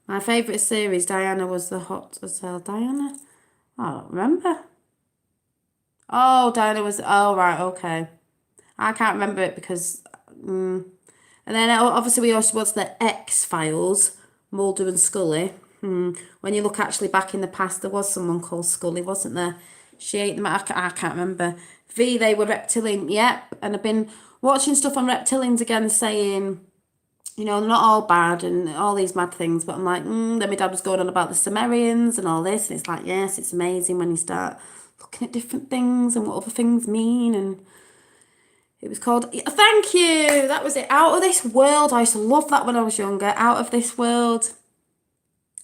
My favourite series, Diana, was the hot as hell. Diana? I don't remember. Oh, Diana was... Oh, right, okay. I can't remember it because... and then obviously we also watched the X-Files, Mulder and Scully. When you look actually back in the past, there was someone called Scully, wasn't there? She ate them. I can't remember. V, they were reptilian. Yep. And I've been watching stuff on reptilians again saying, you know, they're not all bad and all these mad things. But I'm like, then my dad was going on about the Sumerians and all this. And it's like, yes, it's amazing when you start looking at different things and what other things mean. And it was called, thank you. That was it. Out of This World. I used to love that when I was younger. Out of This World.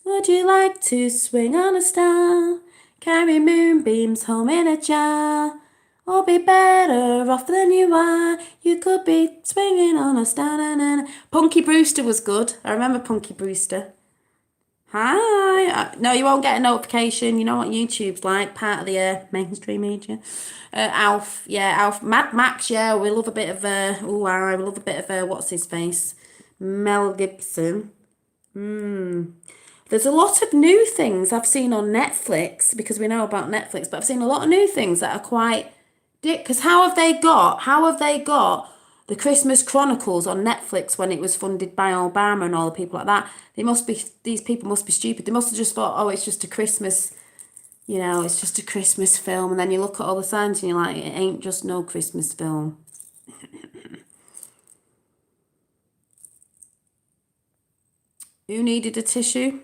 Would you like to swing on a star? Carry moonbeams home in a jar? Or be better off than you are? You could be swinging on a star. Na-na-na. Punky Brewster was good. I remember Punky Brewster. Hi. No, you won't get a notification. You know what YouTube's like. Part of the mainstream media. Alf. Yeah, Alf. Mad Max. Yeah, we love a bit of... I love a bit of... what's his face? Mel Gibson. There's a lot of new things I've seen on Netflix because we know about Netflix, but I've seen a lot of new things that are quite because how have they got the Christmas Chronicles on Netflix when it was funded by Obama and all the people like that? These people must be stupid. They must have just thought, oh, it's just a Christmas, it's just a Christmas film. And then you look at all the signs and you're like, it ain't just no Christmas film. Who needed a tissue?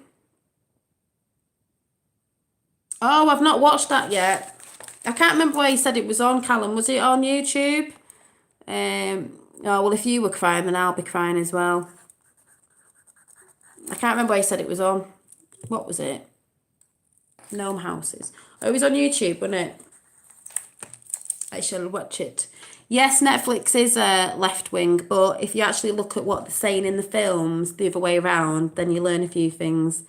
Oh, I've not watched that yet. I can't remember where you said it was on, Callum. Was it on YouTube? Oh, well, if you were crying, then I'll be crying as well. I can't remember where you said it was on. What was it? Gnome Houses. Oh, it was on YouTube, wasn't it? I shall watch it. Yes, Netflix is left wing, but if you actually look at what they're saying in the films the other way around, then you learn a few things.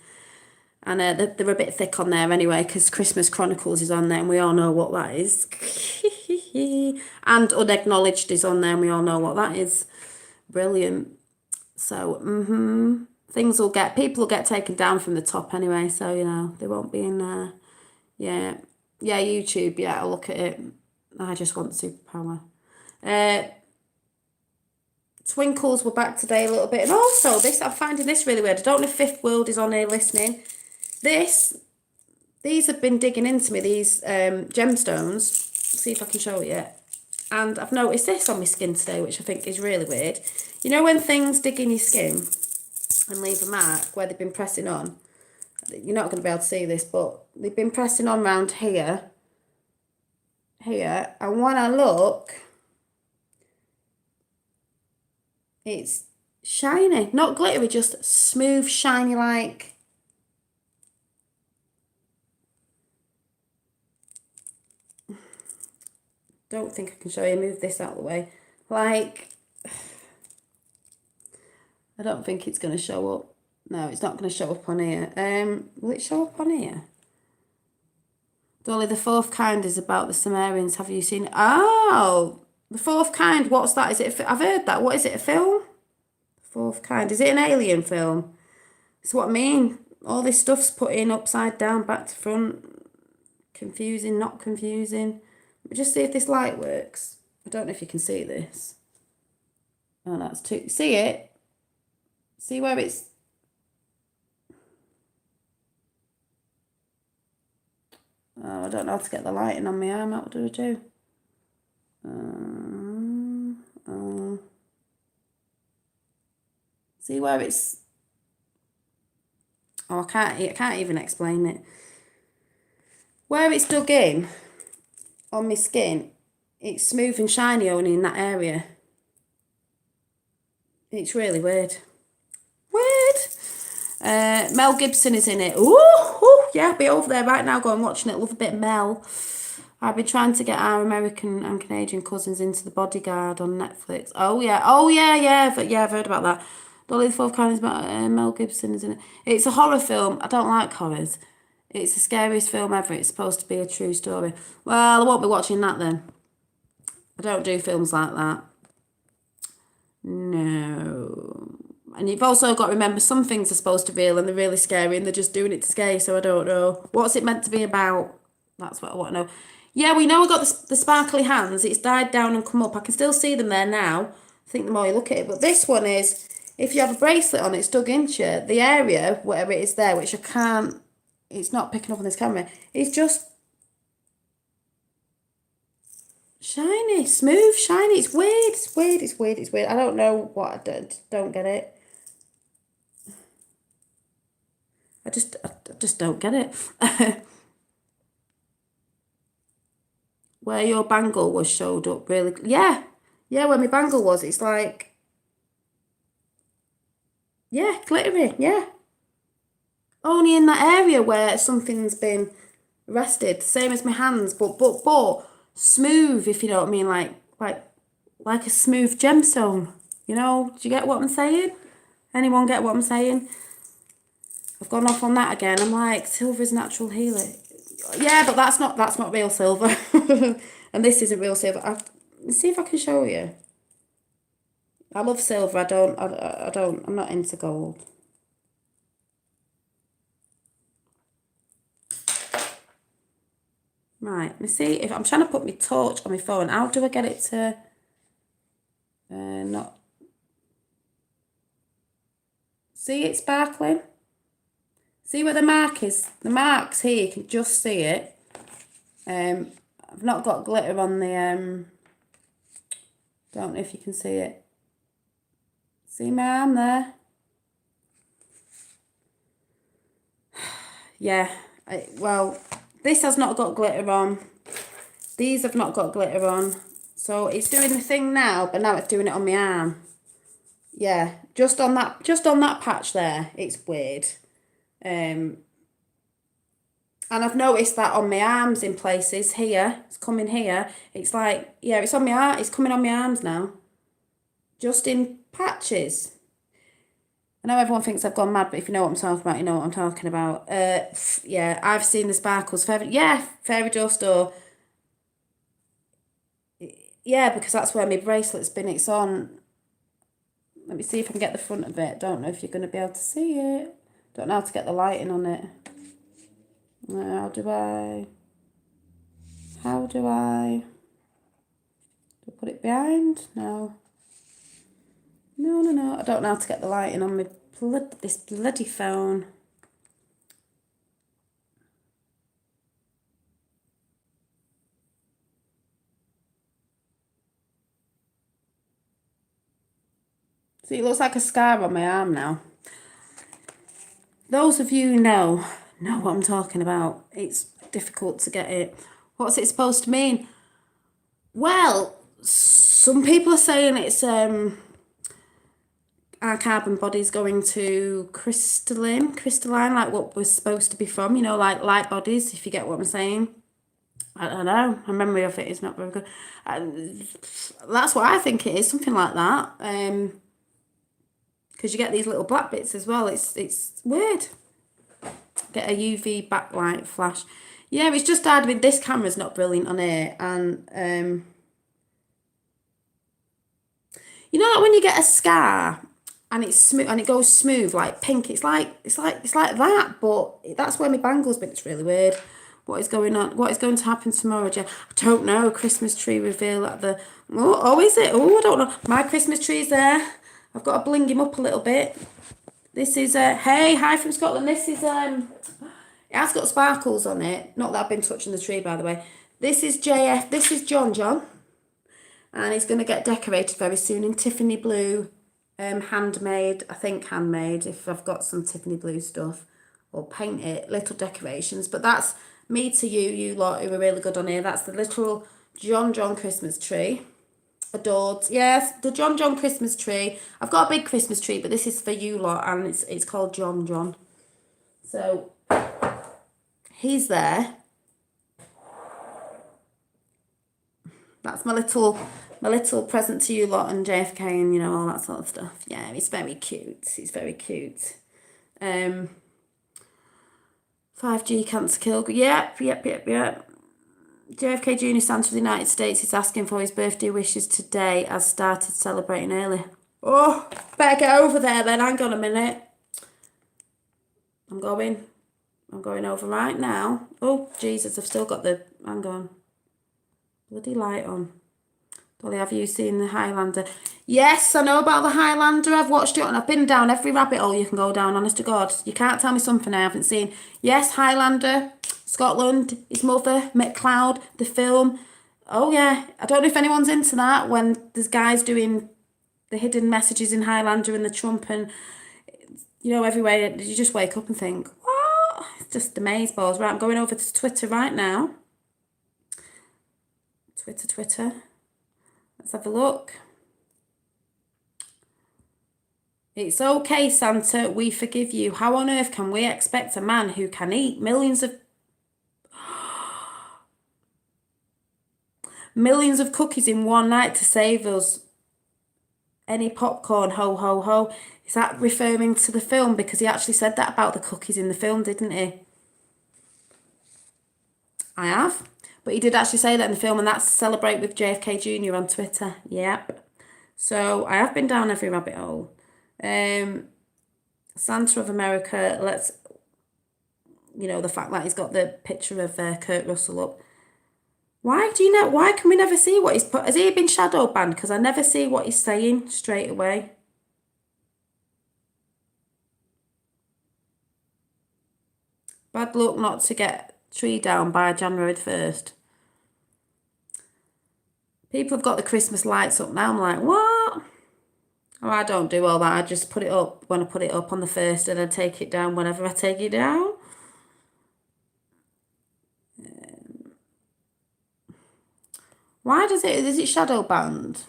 And they're a bit thick on there anyway, because Christmas Chronicles is on there, and we all know what that is. And Unacknowledged is on there, and we all know what that is. Brilliant. So, people will get taken down from the top anyway, so, they won't be in there. Yeah, YouTube, yeah, I'll look at it. I just want superpower. Twinkles were back today a little bit, and also I'm finding this really weird. I don't know if Fifth World is on here listening. These have been digging into me, these gemstones. Let's see if I can show it yet. And I've noticed this on my skin today, which I think is really weird. You know when things dig in your skin and leave a mark where they've been pressing on? You're not going to be able to see this, but they've been pressing on around here. And when I look, it's shiny. Not glittery, just smooth, shiny like... Don't think I can show you. Move this out of the way. Like, I don't think it's going to show up. No, it's not going to show up on here. Will it show up on here? Dolly, the fourth kind is about the Sumerians. Have you seen it? Oh, the fourth kind. What's that? Is it? I've heard that. What is it? A film? Fourth kind. Is it an alien film? That's what I mean. All this stuff's put in upside down, back to front. Confusing, not confusing. Just see if this light works. I don't know if you can see this. Oh, that's too... See it? See where it's... Oh, I don't know how to get the lighting on my arm. What do I do? See where it's... Oh, I can't even explain it. Where it's dug in on my skin, it's smooth and shiny only in that area. It's really weird. Mel Gibson is in it. Ooh, yeah, be over there right now, go and watching it. Love a bit of Mel. I've been trying to get our American and Canadian cousins into The Bodyguard on Netflix. Oh yeah, I've heard about that. Dolly the Fourth Kind is about Mel Gibson is in it. It's a horror film. I don't like horrors. It's the scariest film ever. It's supposed to be a true story. Well, I won't be watching that then. I don't do films like that. No. And you've also got to remember some things are supposed to be real and they're really scary and they're just doing it to scare you, so I don't know. What's it meant to be about? That's what I want to know. Yeah, we know we got the sparkly hands. It's died down and come up. I can still see them there now. I think the more you look at it. But this one is, if you have a bracelet on, it's dug into you. The area, whatever it is there, which I can't, it's not picking up on this camera. It's just shiny, smooth, shiny. It's weird. I don't know what I don't get it. I just don't get it. Where your bangle was showed up really, yeah, where my bangle was, it's like, yeah, glittery, yeah. Only in that area where something's been rested, same as my hands, but smooth, if you know what I mean, like a smooth gemstone. You know, do you get what I'm saying? Anyone get what I'm saying? I've gone off on that again. I'm like, silver's natural healer. Yeah, but that's not real silver. And this isn't real silver. Let's see if I can show you. I love silver. I'm not into gold. Right, let me see if I'm trying to put my torch on my phone. How do I get it to not see it sparkling? See where the mark is? The mark's here, you can just see it. I've not got glitter on the don't know if you can see it. See my arm there? Yeah, well, this has not got glitter on. These have not got glitter on. So it's doing the thing now, but now it's doing it on my arm. Yeah, just on that patch there, it's weird. And I've noticed that on my arms in places here. It's coming here. It's like, yeah, it's on my arm. It's coming on my arms now. Just in patches. I know everyone thinks I've gone mad, but if you know what I'm talking about, you know what I'm talking about. Yeah, I've seen the sparkles. Fairy dust or... Yeah, because that's where my bracelet's been. It's on... Let me see if I can get the front of it. Don't know if you're going to be able to see it. Don't know how to get the lighting on it. How do I put it behind? No. I don't know how to get the lighting on this bloody phone. See, it looks like a scar on my arm now. Those of you who know what I'm talking about. It's difficult to get it. What's it supposed to mean? Well, some people are saying it's our carbon body's going to crystalline, like what we're supposed to be from, you know, like light bodies, if you get what I'm saying. I don't know. My memory of it is not very good. That's what I think it is, something like that. Because you get these little black bits as well. It's weird. Get a UV backlight flash. Yeah, it's just hard. I mean, this camera's not brilliant on it, and you know, like when you get a scar and it's smooth and it goes smooth like pink. It's like that, but that's where my bangle's been. It's really weird. What is going on? What is going to happen tomorrow, Jen? I don't know. Christmas tree reveal at the... Oh, is it? Oh, I don't know. My Christmas tree's there. I've got to bling him up a little bit. This is hey, hi from Scotland. This is it has got sparkles on it. Not that I've been touching the tree, by the way. This is JF. This is John, and he's going to get decorated very soon in Tiffany blue handmade, I think handmade, if I've got some Tiffany blue stuff, or paint it, little decorations. But that's me to you lot who are really good on here. That's the literal John John Christmas tree. Adored. Yes, the John John Christmas tree. I've got a big Christmas tree, but this is for you lot, and it's called John John. So he's there. That's my little present to you lot and JFK and, you know, all that sort of stuff. Yeah, he's very cute. He's very cute. 5G cancer kill. Yep. JFK Jr. Santa of the United States is asking for his birthday wishes today, as started celebrating early. Oh, better get over there then. Hang on a minute. I'm going over right now. Oh, Jesus, I've still got the... Hang on. Bloody light on. Dolly, have you seen the Highlander? Yes, I know about the Highlander. I've watched it and I've been down every rabbit hole you can go down, honest to God. You can't tell me something I haven't seen. Yes, Highlander, Scotland, his mother, McCloud, the film. Oh, yeah. I don't know if anyone's into that when there's guys doing the hidden messages in Highlander and the Trump and, you know, everywhere. You just wake up and think, what? It's just amazeballs. Right, I'm going over to Twitter right now. Twitter. Let's have a look. It's okay, Santa, we forgive you. How on earth can we expect a man who can eat millions of cookies in one night to save us any popcorn? Ho, ho, ho. Is that referring to the film? Because he actually said that about the cookies in the film, didn't he? I have. But he did actually say that in the film, and that's Celebrate with JFK Jr. on Twitter. Yep. So I have been down every rabbit hole. Santa of America, let's, you know, the fact that he's got the picture of Kurt Russell up. Why can we never see what he's put? Has he been shadow banned? Because I never see what he's saying straight away. Bad luck not to get tree down by January the 1st. People have got the Christmas lights up now. I'm like, what? Oh, I don't do all that. I just put it up when I put it up on the 1st and then take it down whenever I take it down. Why is it shadow banned?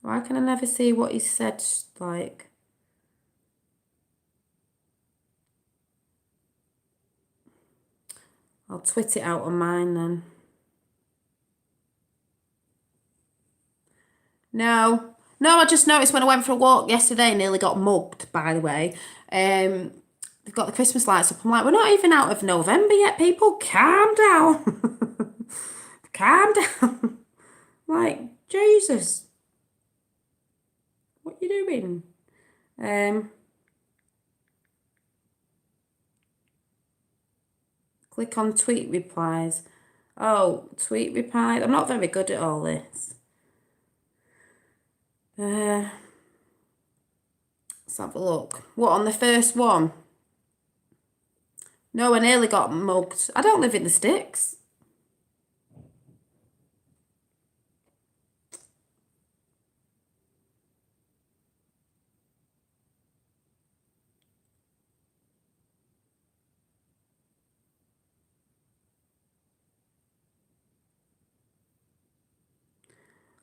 Why can I never see what he said, like? I'll twit it out on mine then. No, I just noticed when I went for a walk yesterday, nearly got mugged, by the way. They've got the Christmas lights up. I'm like, we're not even out of November yet, people. Calm down. Calm down. Like, Jesus. What you doing? Click on tweet replies. Oh, tweet replies. I'm not very good at all this. Let's have a look. What, on the first one? No, I nearly got mugged. I don't live in the sticks.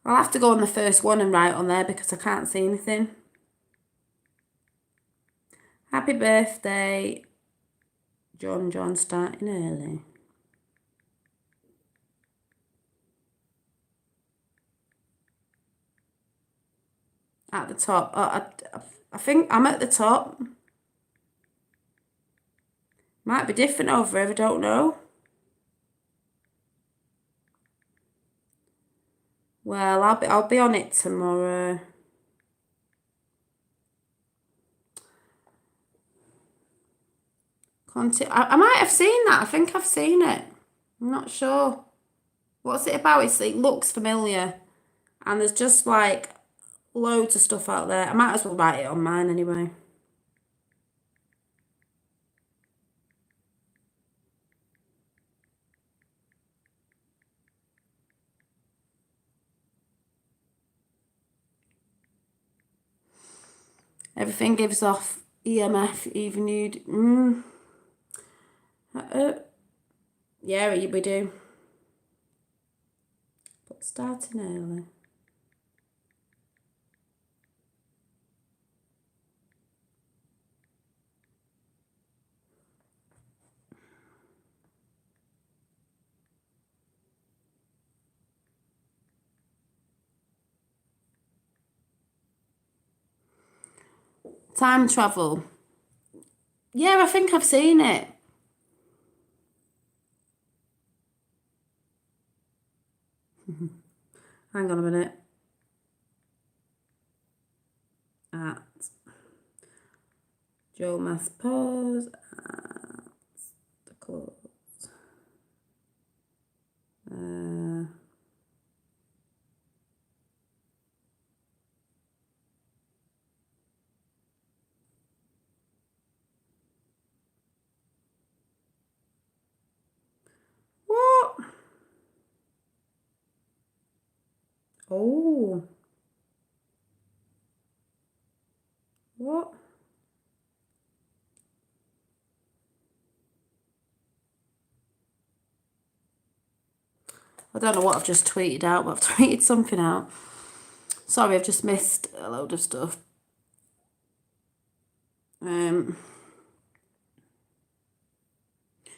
I'll have to go on the first one and write on there because I can't see anything. Happy birthday, John, starting early. At the top. I think I'm at the top. Might be different over here, I don't know. Well, I'll be on it tomorrow. I might have seen that. I think I've seen it. I'm not sure. What's it about? It looks familiar. And there's just like loads of stuff out there. I might as well write it on mine anyway. Everything gives off EMF, even you'd... yeah, we do. But starting early. Time travel. Yeah, I think I've seen it. Hang on a minute. At Joe Mass Pause. At the close. What? Oh. What? I don't know what I've just tweeted out, but I've tweeted something out. Sorry, I've just missed a load of stuff.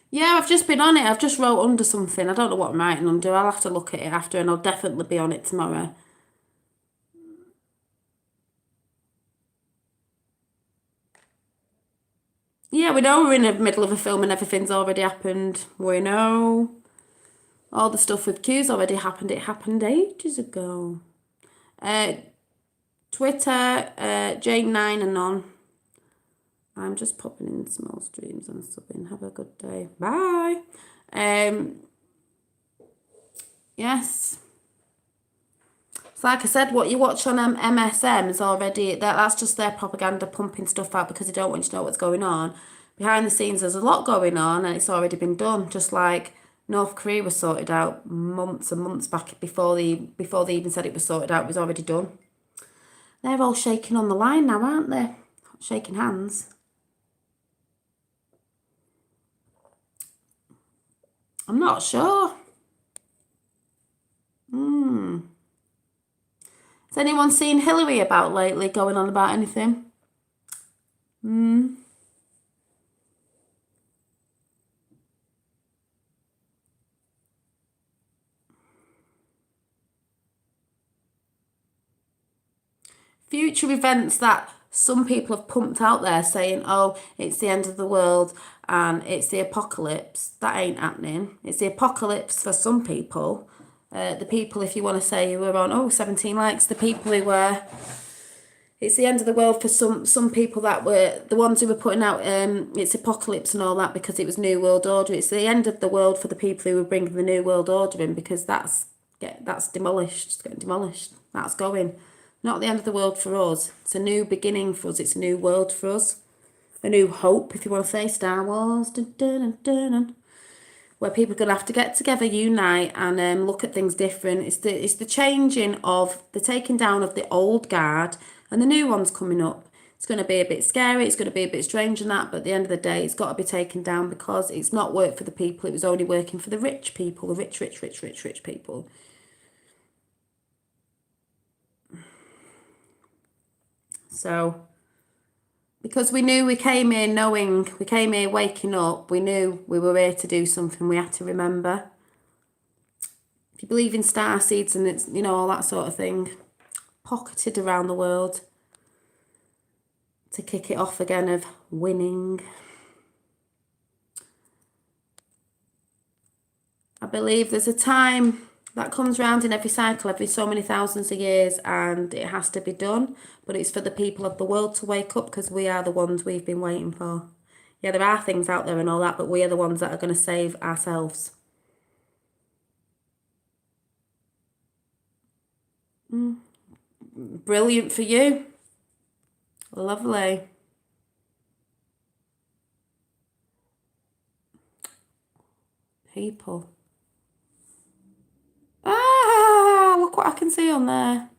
Yeah, I've just been on it. I've just wrote under something. I don't know what I'm writing under. I'll have to look at it after, and I'll definitely be on it tomorrow. Yeah, we know we're in the middle of a film and everything's already happened. We know all the stuff with Q's already happened. It happened ages ago. Twitter, Jane9 and on. I'm just popping in small streams and subbing. Have a good day. Bye. Yes. So like I said, what you watch on MSM is already, that's just their propaganda pumping stuff out because they don't want you to know what's going on. Behind the scenes, there's a lot going on and it's already been done. Just like North Korea was sorted out months and months back before they even said it was sorted out. It was already done. They're all shaking on the line now, aren't they? Shaking hands. I'm not sure. Has anyone seen Hillary about lately, going on about anything? Future events that some people have pumped out there saying, oh, it's the end of the world and it's the apocalypse. That ain't happening. It's the apocalypse for some people. The people, if you want to say, who were on, 17 likes, the people who were... It's the end of the world for some people that were the ones who were putting out it's apocalypse and all that because it was New World Order. It's the end of the world for the people who were bringing the New World Order in because that's demolished. It's getting demolished. That's going. Not the end of the world for us. It's a new beginning for us. It's a new world for us. A new hope, if you want to say. Star Wars. Dun, dun, dun, dun, dun. Where people are going to have to get together, unite, and look at things different. It's the changing of the taking down of the old guard and the new ones coming up. It's going to be a bit scary. It's going to be a bit strange and that. But at the end of the day, it's got to be taken down because it's not worked for the people. It was only working for the rich people, the rich people. So, because we knew we came here waking up, we knew we were here to do something. We had to remember. If you believe in star seeds and it's, all that sort of thing, pocketed around the world to kick it off again of winning. I believe there's a time that comes round in every cycle, every so many thousands of years, and it has to be done. But it's for the people of the world to wake up because we are the ones we've been waiting for. Yeah, there are things out there and all that, but we are the ones that are going to save ourselves. Brilliant for you. Lovely. People. Look what I can see on there.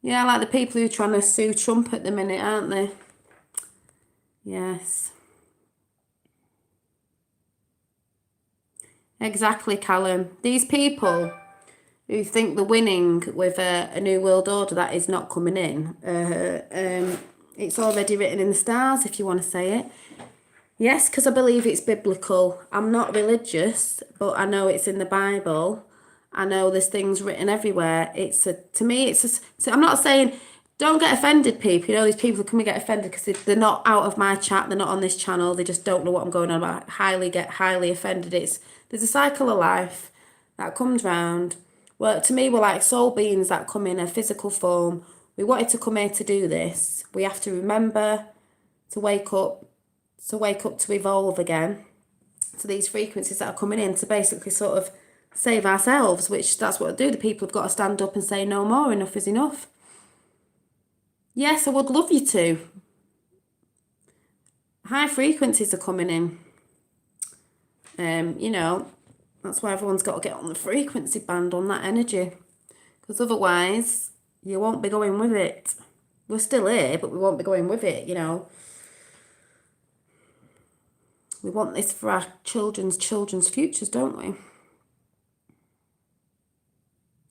Yeah, like the people who are trying to sue Trump at the minute, aren't they? Yes. Exactly, Callum. These people who think they're winning with a new world order that is not coming in, it's already written in the stars, if you want to say it. Yes, because I believe it's biblical. I'm not religious, but I know it's in the Bible. I know there's things written everywhere. To me, so I'm not saying, don't get offended, people. You know, these people who come and get offended because they're not out of my chat, they're not on this channel, they just don't know what I'm going on about. Get highly offended. There's a cycle of life that comes round. Well, to me, we're like soul beings that come in a physical form. We wanted to come here to do this. We have to remember to wake up, to evolve again to these frequencies that are coming in to basically sort of save ourselves, which that's what I do. The people have got to stand up and say no more, enough is enough. Yes, I would love you to. High frequencies are coming in. You know, that's why everyone's got to get on the frequency band, on that energy, because otherwise you won't be going with it. We're still here, but we won't be going with it, you know. We want this for our children's futures, don't we?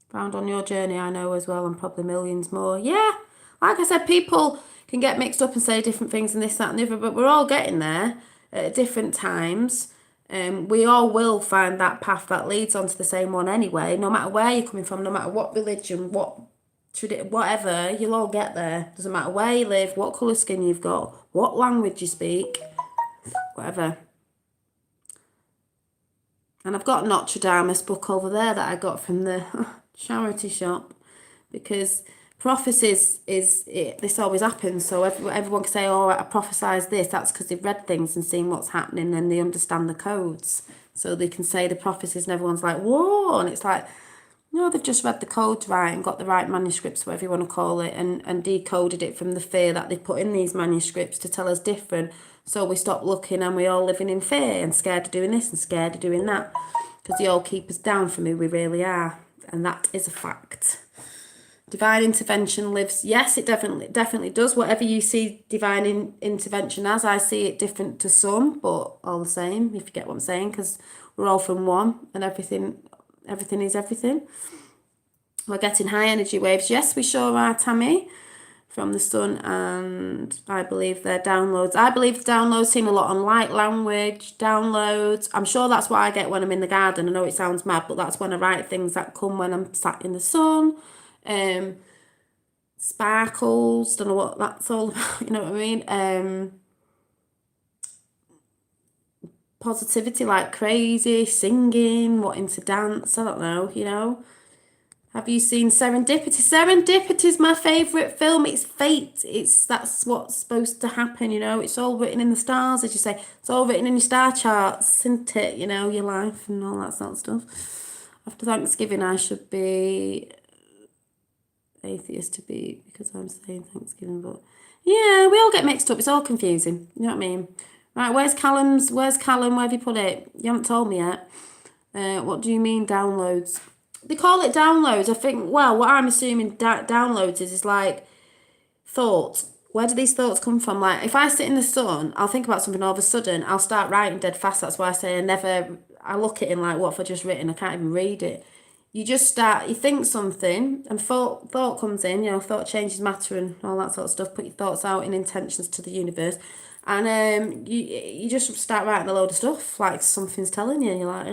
Found on your journey, I know as well, and probably millions more. Yeah, like I said, people can get mixed up and say different things and this, that and the other, but we're all getting there at different times. We all will find that path that leads onto the same one anyway, no matter where you're coming from, no matter what religion, whatever, you'll all get there. Doesn't matter where you live, what colour skin you've got, what language you speak, whatever. And I've got Notre Dame's book over there that I got from the charity shop, because prophecies this always happens. So everyone can say, oh, I prophesied this. That's because they've read things and seen what's happening and they understand the codes. So they can say the prophecies and everyone's like, whoa. And it's like, no, they've just read the codes right and got the right manuscripts, whatever you want to call it, and decoded it from the fear that they've put in these manuscripts to tell us different. So we stop looking and we all living in fear and scared of doing this and scared of doing that, because they all keep us down from who we really are. And that is a fact. Divine intervention lives. Yes, it definitely does. Whatever you see divine intervention as, I see it different to some, but all the same, if you get what I'm saying, because we're all from one and everything is everything. We're getting high energy waves. Yes, we sure are, Tammy, from the sun, and I believe they're downloads. I believe the downloads seem a lot on light language, downloads. I'm sure that's what I get when I'm in the garden. I know it sounds mad, but that's when I write things that come when I'm sat in the sun. Sparkles, don't know what that's all about, you know what I mean? Positivity like crazy, singing, wanting to dance, I don't know, you know. Have you seen Serendipity? Serendipity is my favourite film. It's fate. That's what's supposed to happen, you know. It's all written in the stars, as you say. It's all written in your star charts, isn't it? You know, your life and all that sort of stuff. After Thanksgiving, I should be atheist to be, because I'm saying Thanksgiving, but yeah, we all get mixed up. It's all confusing. You know what I mean? Right, where's Callum? Where have you put it? You haven't told me yet. What do you mean downloads? They call it downloads. I think, well, what I'm assuming downloads is like thoughts. Where do these thoughts come from? Like, if I sit in the sun, I'll think about something, all of a sudden, I'll start writing dead fast. That's why I say I look at it and like, what have I just written? I can't even read it. You think something, and thought comes in, you know, thought changes matter and all that sort of stuff. Put your thoughts out in intentions to the universe. And you just start writing a load of stuff, like something's telling you, and you're like,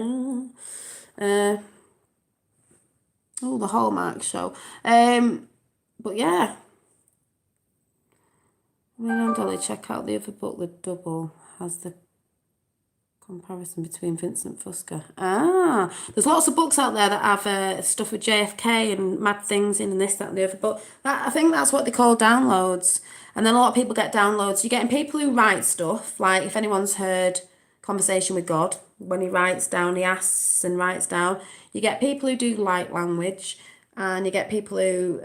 oh, the Hallmark show. But yeah. Dolly, check out the other book, The Double, has the comparison between Vincent Fusca. There's lots of books out there that have stuff with JFK and mad things in and this, that and the other. But I think that's what they call downloads. And then a lot of people get downloads. You're getting people who write stuff, like if anyone's heard Conversation with God, when he writes down, he asks and writes down. You get people who do light language, and you get people who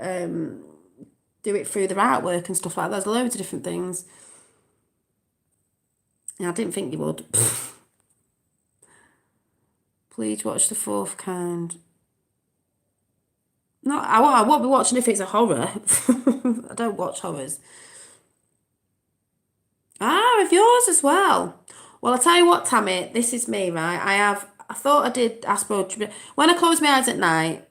do it through their artwork and stuff like that. There's loads of different things. Yeah, I didn't think you would. Please watch The Fourth Kind. No, I won't be watching if it's a horror. I don't watch horrors. Ah, of yours as well. Well, I'll tell you what, Tammy, this is me, right? I thought I did Astro. When I close my eyes at night,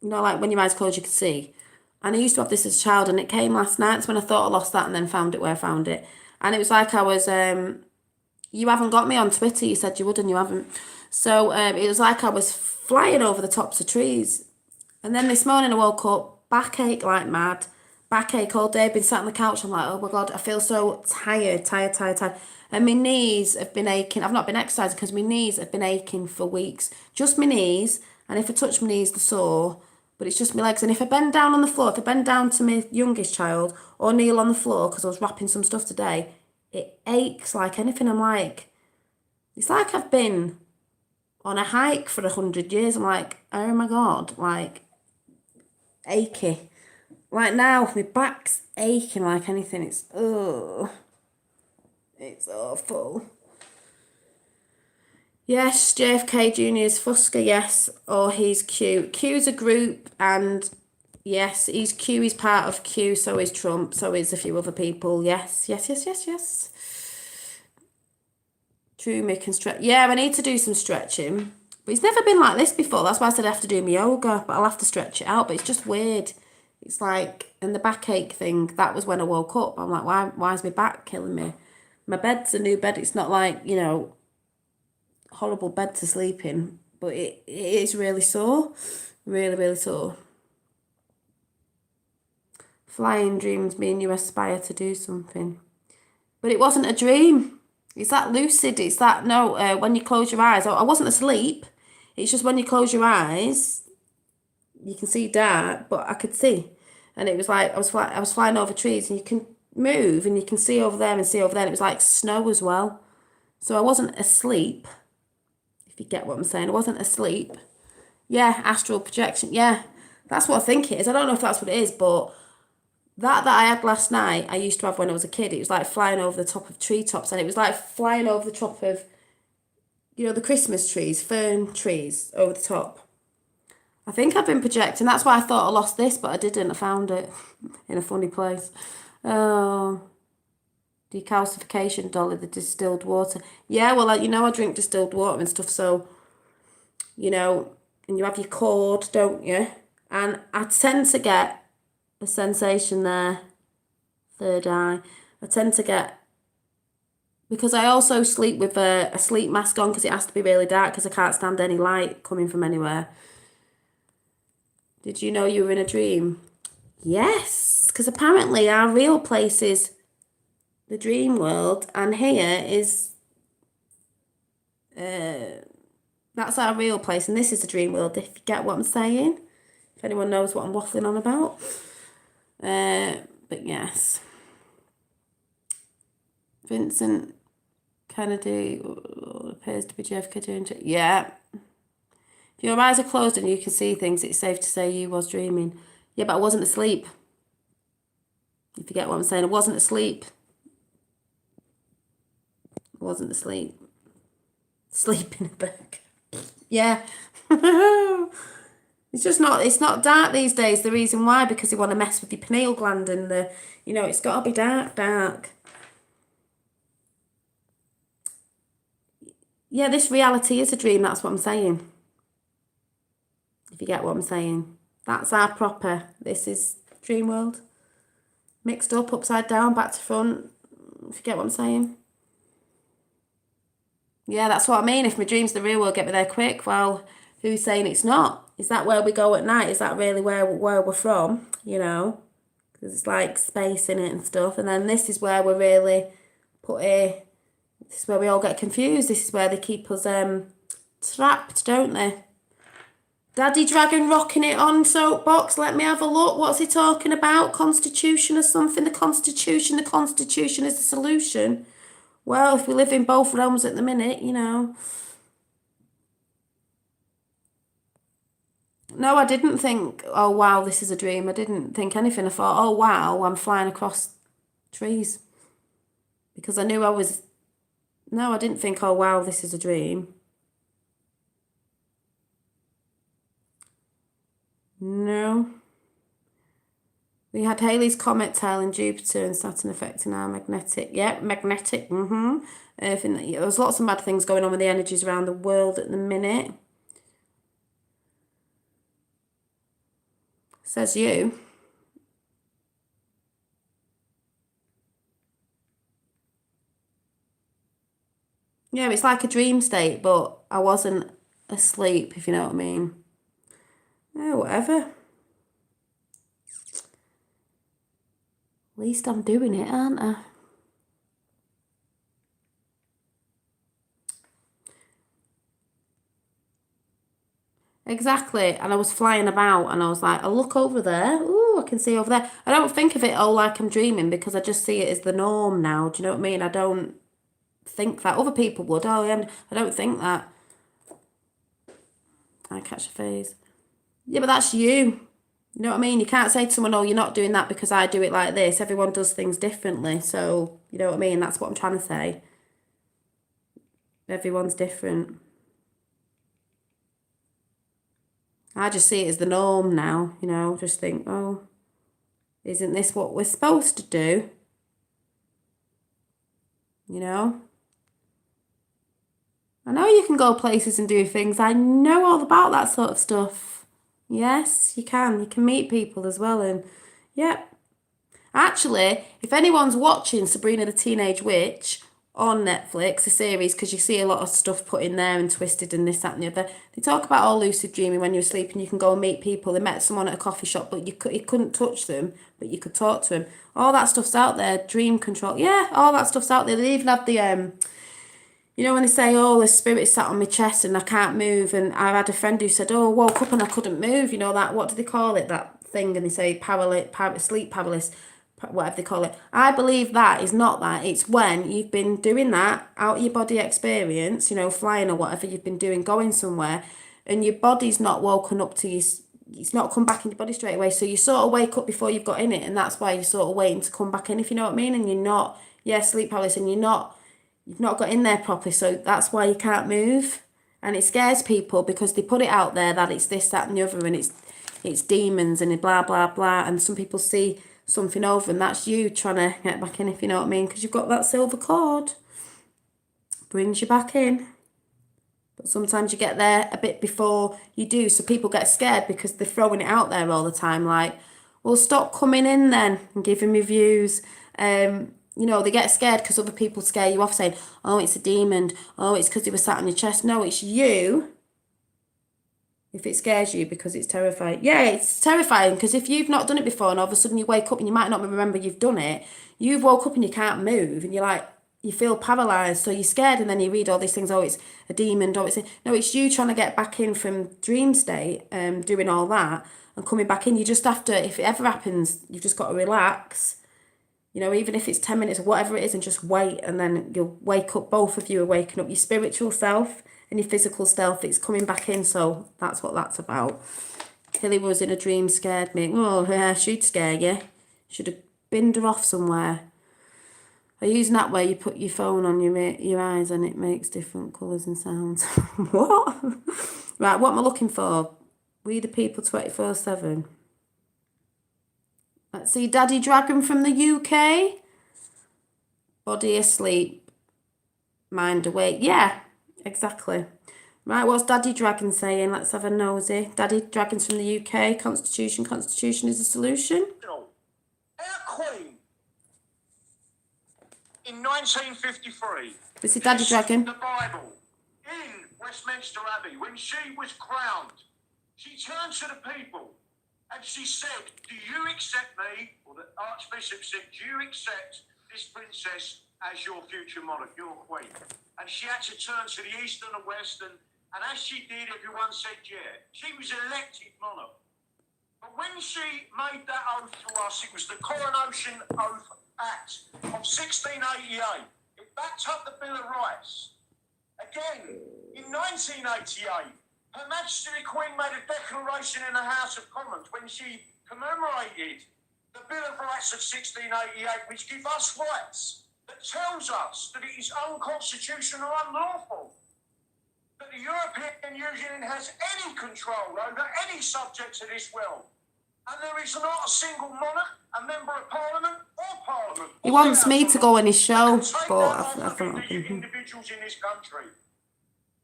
you know, like when your eyes close, you can see. And I used to have this as a child, and it came last night. It's when I thought I lost that and then found it where I found it. And it was like I was, you haven't got me on Twitter. You said you would, and you haven't. So it was like I was flying over the tops of trees. And then this morning I woke up, backache like mad, backache all day, been sat on the couch. I'm like, oh my God, I feel so tired. And my knees have been aching. I've not been exercising because my knees have been aching for weeks. Just my knees. And if I touch my knees, they're sore. But it's just my legs. And if I bend down on the floor, if I bend down to my youngest child or kneel on the floor because I was wrapping some stuff today, it aches like anything. I'm like, it's like I've been on a hike for 100 years. I'm like, oh my God, like, achy. Like now, my back's aching like anything. It's awful. Yes, JFK Jr. is Fusker, yes, or he's Q. Q's a group, and yes, he's Q, he's part of Q, so is Trump, so is a few other people. Yes. True, Mick can stretch. Yeah, I need to do some stretching. But it's never been like this before. That's why I said I have to do my yoga, but I'll have to stretch it out. But it's just weird. It's like, and the backache thing, that was when I woke up. I'm like, why is my back killing me? My bed's a new bed. It's not like, you know, horrible bed to sleep in. But it is really sore. Really sore. Flying dreams mean you aspire to do something. But it wasn't a dream. It's that lucid. It's that, no, when you close your eyes. I wasn't asleep. It's just when you close your eyes, you can see dark, but I could see. And it was like, I was flying over trees, and you can move and you can see over there and see over there. And it was like snow as well. So I wasn't asleep, if you get what I'm saying. I wasn't asleep. Yeah, astral projection. Yeah, that's what I think it is. I don't know if that's what it is, but that I had last night, I used to have when I was a kid. It was like flying over the top of treetops, and it was like flying over the top of, you know, the Christmas trees, fern trees over the top. I think I've been projecting. That's why I thought I lost this, but I didn't. I found it in a funny place. Oh, decalcification, Dolly, the distilled water. Yeah, well, you know, I drink distilled water and stuff, so, you know, and you have your cord, don't you? And I tend to get a sensation there, third eye. I tend to get, because I also sleep with a sleep mask on because it has to be really dark because I can't stand any light coming from anywhere. Did you know you were in a dream? Yes, because apparently our real place is the dream world, and here is, that's our real place, and this is the dream world, if you get what I'm saying. If anyone knows what I'm waffling on about. But yes. Vincent Kennedy appears to be JFK doing it. Yeah. If your eyes are closed and you can see things, it's safe to say you was dreaming. Yeah, but I wasn't asleep. If you get what I'm saying, I wasn't asleep. I wasn't asleep. Sleeping in a bed. Yeah. It's not dark these days. The reason why, because they want to mess with your pineal gland and you know, it's got to be dark. Yeah, this reality is a dream, that's what I'm saying. If you get what I'm saying. That's our proper, this is dream world. Mixed up, upside down, back to front. If you get what I'm saying. Yeah, that's what I mean. If my dream's the real world, get me there quick. Well, who's saying it's not? Is that where we go at night? Is that really where we're from? You know? Because it's like space in it and stuff. And then this is where we're really this is where we all get confused. This is where they keep us trapped, don't they? Daddy Dragon rocking it on soapbox. Let me have a look. What's he talking about? Constitution or something? The Constitution is the solution. Well, if we live in both realms at the minute, you know. No, I didn't think, oh, wow, this is a dream. I didn't think anything. I thought, oh, wow, I'm flying across trees. Because I knew I was... No, I didn't think, oh, wow, this is a dream. No. We had Halley's Comet telling Jupiter and Saturn affecting our magnetic. Yeah, magnetic. There's lots of mad things going on with the energies around the world at the minute. Says you. Yeah, it's like a dream state, but I wasn't asleep, if you know what I mean. Yeah, whatever. At least I'm doing it, aren't I? Exactly. And I was flying about and I was like, I look over there. Ooh, I can see over there. I don't think of it all like I'm dreaming because I just see it as the norm now. Do you know what I mean? I don't think that. Other people would. Oh, yeah, I don't think that. I catch a phase. Yeah, but that's you. You know what I mean? You can't say to someone, oh, you're not doing that because I do it like this. Everyone does things differently. So, you know what I mean? That's what I'm trying to say. Everyone's different. I just see it as the norm now, you know, just think, oh, isn't this what we're supposed to do? You know? I know you can go places and do things. I know all about that sort of stuff. Yes, you can. You can meet people as well. And, yeah. Actually, if anyone's watching Sabrina the Teenage Witch on Netflix, a series, because you see a lot of stuff put in there and twisted and this, that and the other, they talk about all lucid dreaming when you're asleep and you can go and meet people. They met someone at a coffee shop, but you couldn't touch them, but you could talk to them. All that stuff's out there. Dream control. Yeah, all that stuff's out there. They even have the, you know, when they say, oh, the spirit sat on my chest and I can't move. And I had a friend who said, oh, I woke up and I couldn't move. You know, that, what do they call it, that thing? And they say sleep paralysis, whatever they call it. I believe that is not that. It's when you've been doing that out of your body experience, you know, flying or whatever you've been doing, going somewhere, and your body's not woken up to you. It's not come back in your body straight away. So you sort of wake up before you've got in it. And that's why you're sort of waiting to come back in, if you know what I mean. And you're not, sleep paralysis, and you've not got in there properly. So that's why you can't move. And it scares people because they put it out there that it's this, that and the other, and it's demons and blah, blah, blah. And some people see something over and that's you trying to get back in, if you know what I mean, because you've got that silver cord. Brings you back in. But sometimes you get there a bit before you do, so people get scared because they're throwing it out there all the time, like, well, stop coming in then and giving me views. You know, they get scared because other people scare you off saying, oh, it's a demon, oh, it's because they were sat on your chest. No, it's you. If it scares you because it's terrifying. Yeah, it's terrifying because if you've not done it before and all of a sudden you wake up and you might not remember you've done it, you've woke up and you can't move and you're like, you feel paralysed, so you're scared, and then you read all these things, oh, it's a demon, oh, no, it's you trying to get back in from dream state, doing all that and coming back in. You just have to, if it ever happens, you've just got to relax, you know, even if it's 10 minutes or whatever it is, and just wait, and then you'll wake up, both of you are waking up, your spiritual self and your physical self, it's coming back in. So that's what that's about. Hilly was in a dream, scared me. Oh, yeah, she'd scare you. Should have binned her off somewhere. I use that way you put your phone on your eyes and it makes different colours and sounds. What? Right, what am I looking for? We the people 24/7. Let's see, Daddy Dragon from the UK. Body asleep, mind awake. Yeah, exactly. Right, what's Daddy Dragon saying? Let's have a nosy. Daddy Dragon's from the UK. Constitution is a solution. Our Queen, in 1953, This is Daddy Dragon. the Bible, in Westminster Abbey, when she was crowned, she turned to the people and she said, do you accept me? Or the Archbishop said, do you accept this princess as your future monarch, your queen? And she had to turn to the east and the west, and as she did, everyone said, yeah. She was elected monarch. But when she made that oath to us, it was the Coronation Oath Act of 1688. It backed up the Bill of Rights. Again, in 1988, Her Majesty the Queen made a declaration in the House of Commons when she commemorated the Bill of Rights of 1688, which gives us rights, that tells us that it is unconstitutional or unlawful that the European Union has any control over any subjects of this world. And there is not a single monarch, a member of parliament, or parliament. He wants me to go on his show, that can take but that I off thought of I couldn't. individuals in this country.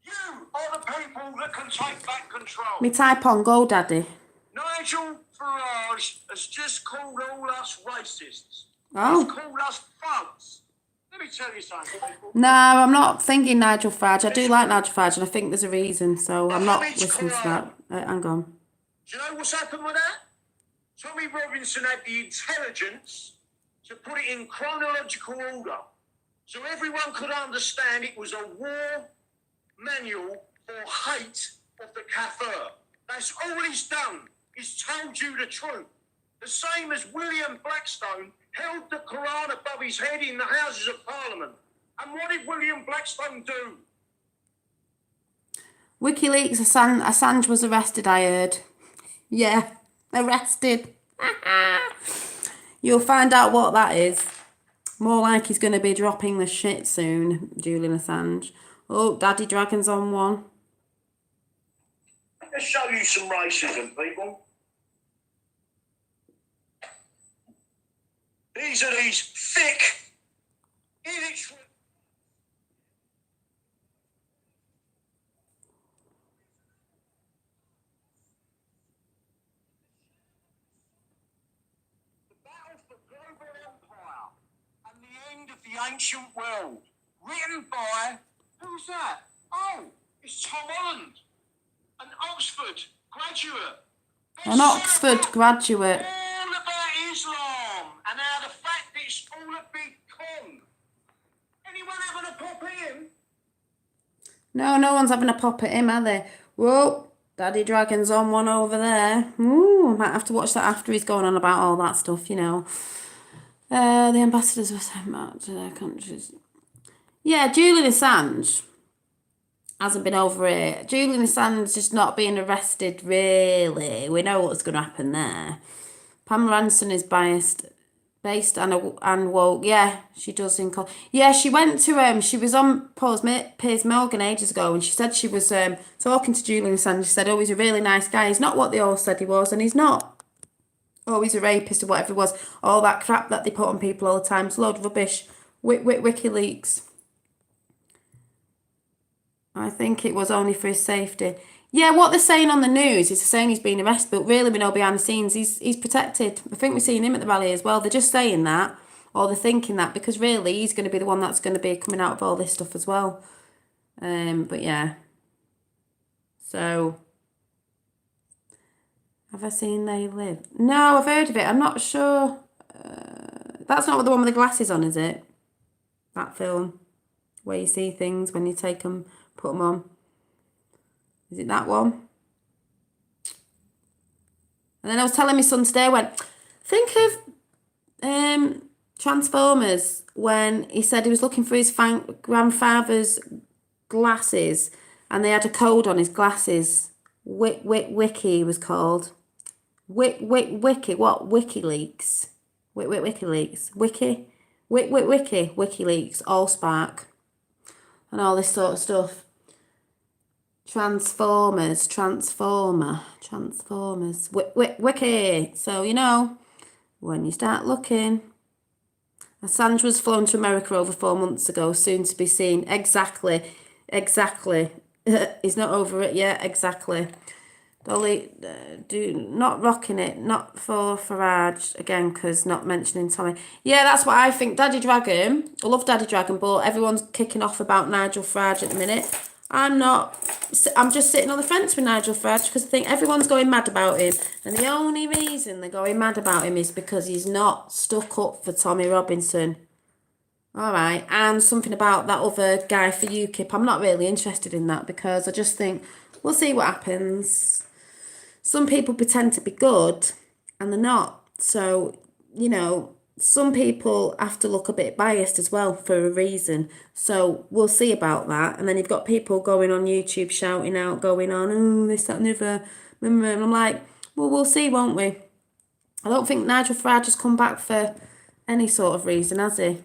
You are the people that can take back control. Me type on go, Daddy. Nigel Farage has just called all us racists. Oh. He's called us thugs. Let me tell you something, people. No, I'm not thinking Nigel Farage. I do like Nigel Farage, and I think there's a reason, so I'm not listening to that. Hang on. Do you know what's happened with that? Tommy Robinson had the intelligence to put it in chronological order so everyone could understand it was a war manual for hate of the Kafir. That's all he's done. He's told you the truth. The same as William Blackstone held the Quran above his head in the Houses of Parliament. And what did William Blackstone do? WikiLeaks, Assange was arrested, I heard. Yeah, arrested. You'll find out what that is. More like he's going to be dropping the shit soon, Julian Assange. Oh, Daddy Dragon's on one. Let's show you some racism, people. These are these thick, illiterate... The battle for global empire and the end of the ancient world. Written by... Who's that? Oh, it's Tom Holland. An Oxford graduate. An Oxford graduate. All about Islam and how the fact that it's all a big con. Anyone having a pop at him? No one's having a pop at him, are they? Whoa, Daddy Dragon's on one over there. Ooh, might have to watch that after he's going on about all that stuff, you know. The ambassadors were sent back to their countries. Yeah, Julian Assange hasn't been over it. Julian Assange is not being arrested, really. We know what's going to happen there. Pamela Anderson is based and woke. Yeah, she does in... Yeah, she went to... she was on Piers Morgan ages ago, and she said she was talking to Julian Assange. She said, oh, he's a really nice guy. He's not what they all said he was, and he's not. Oh, he's a rapist or whatever it was. All that crap that they put on people all the time. It's a load of rubbish. WikiLeaks. I think it was only for his safety. Yeah, what they're saying on the news is they're saying he's been arrested, but really we know behind the scenes he's protected. I think we've seen him at the rally as well. They're just saying that, or they're thinking that, because really he's going to be the one that's going to be coming out of all this stuff as well. But yeah. So, have I seen They Live? No, I've heard of it. I'm not sure. That's not the one with the glasses on, is it? That film where you see things when you take them, put them on. Is it that one? And then I was telling my son today, I went, think of Transformers, when he said he was looking for his grandfather's glasses and they had a code on his glasses. Wiki was called. Wiki, what? WikiLeaks. WikiLeaks. Wiki, WikiLeaks, AllSpark, and all this sort of stuff. Transformers, Wiki. So, you know, when you start looking. Assange was flown to America over 4 months ago, soon to be seen. Exactly. He's not over it yet, exactly. Dolly, not rocking it, not for Farage, again, because not mentioning Tommy. Yeah, that's what I think. Daddy Dragon, I love Daddy Dragon, but everyone's kicking off about Nigel Farage at the minute. I'm just sitting on the fence with Nigel Farage because I think everyone's going mad about him. And the only reason they're going mad about him is because he's not stuck up for Tommy Robinson. All right, and something about that other guy for UKIP. I'm not really interested in that because I just think we'll see what happens. Some people pretend to be good and they're not. So, you know, some people have to look a bit biased as well for a reason. So we'll see about that. And then you've got people going on YouTube shouting out, going on, oh, this, that, and the other. And I'm like, well, we'll see, won't we? I don't think Nigel Farage has come back for any sort of reason, has he?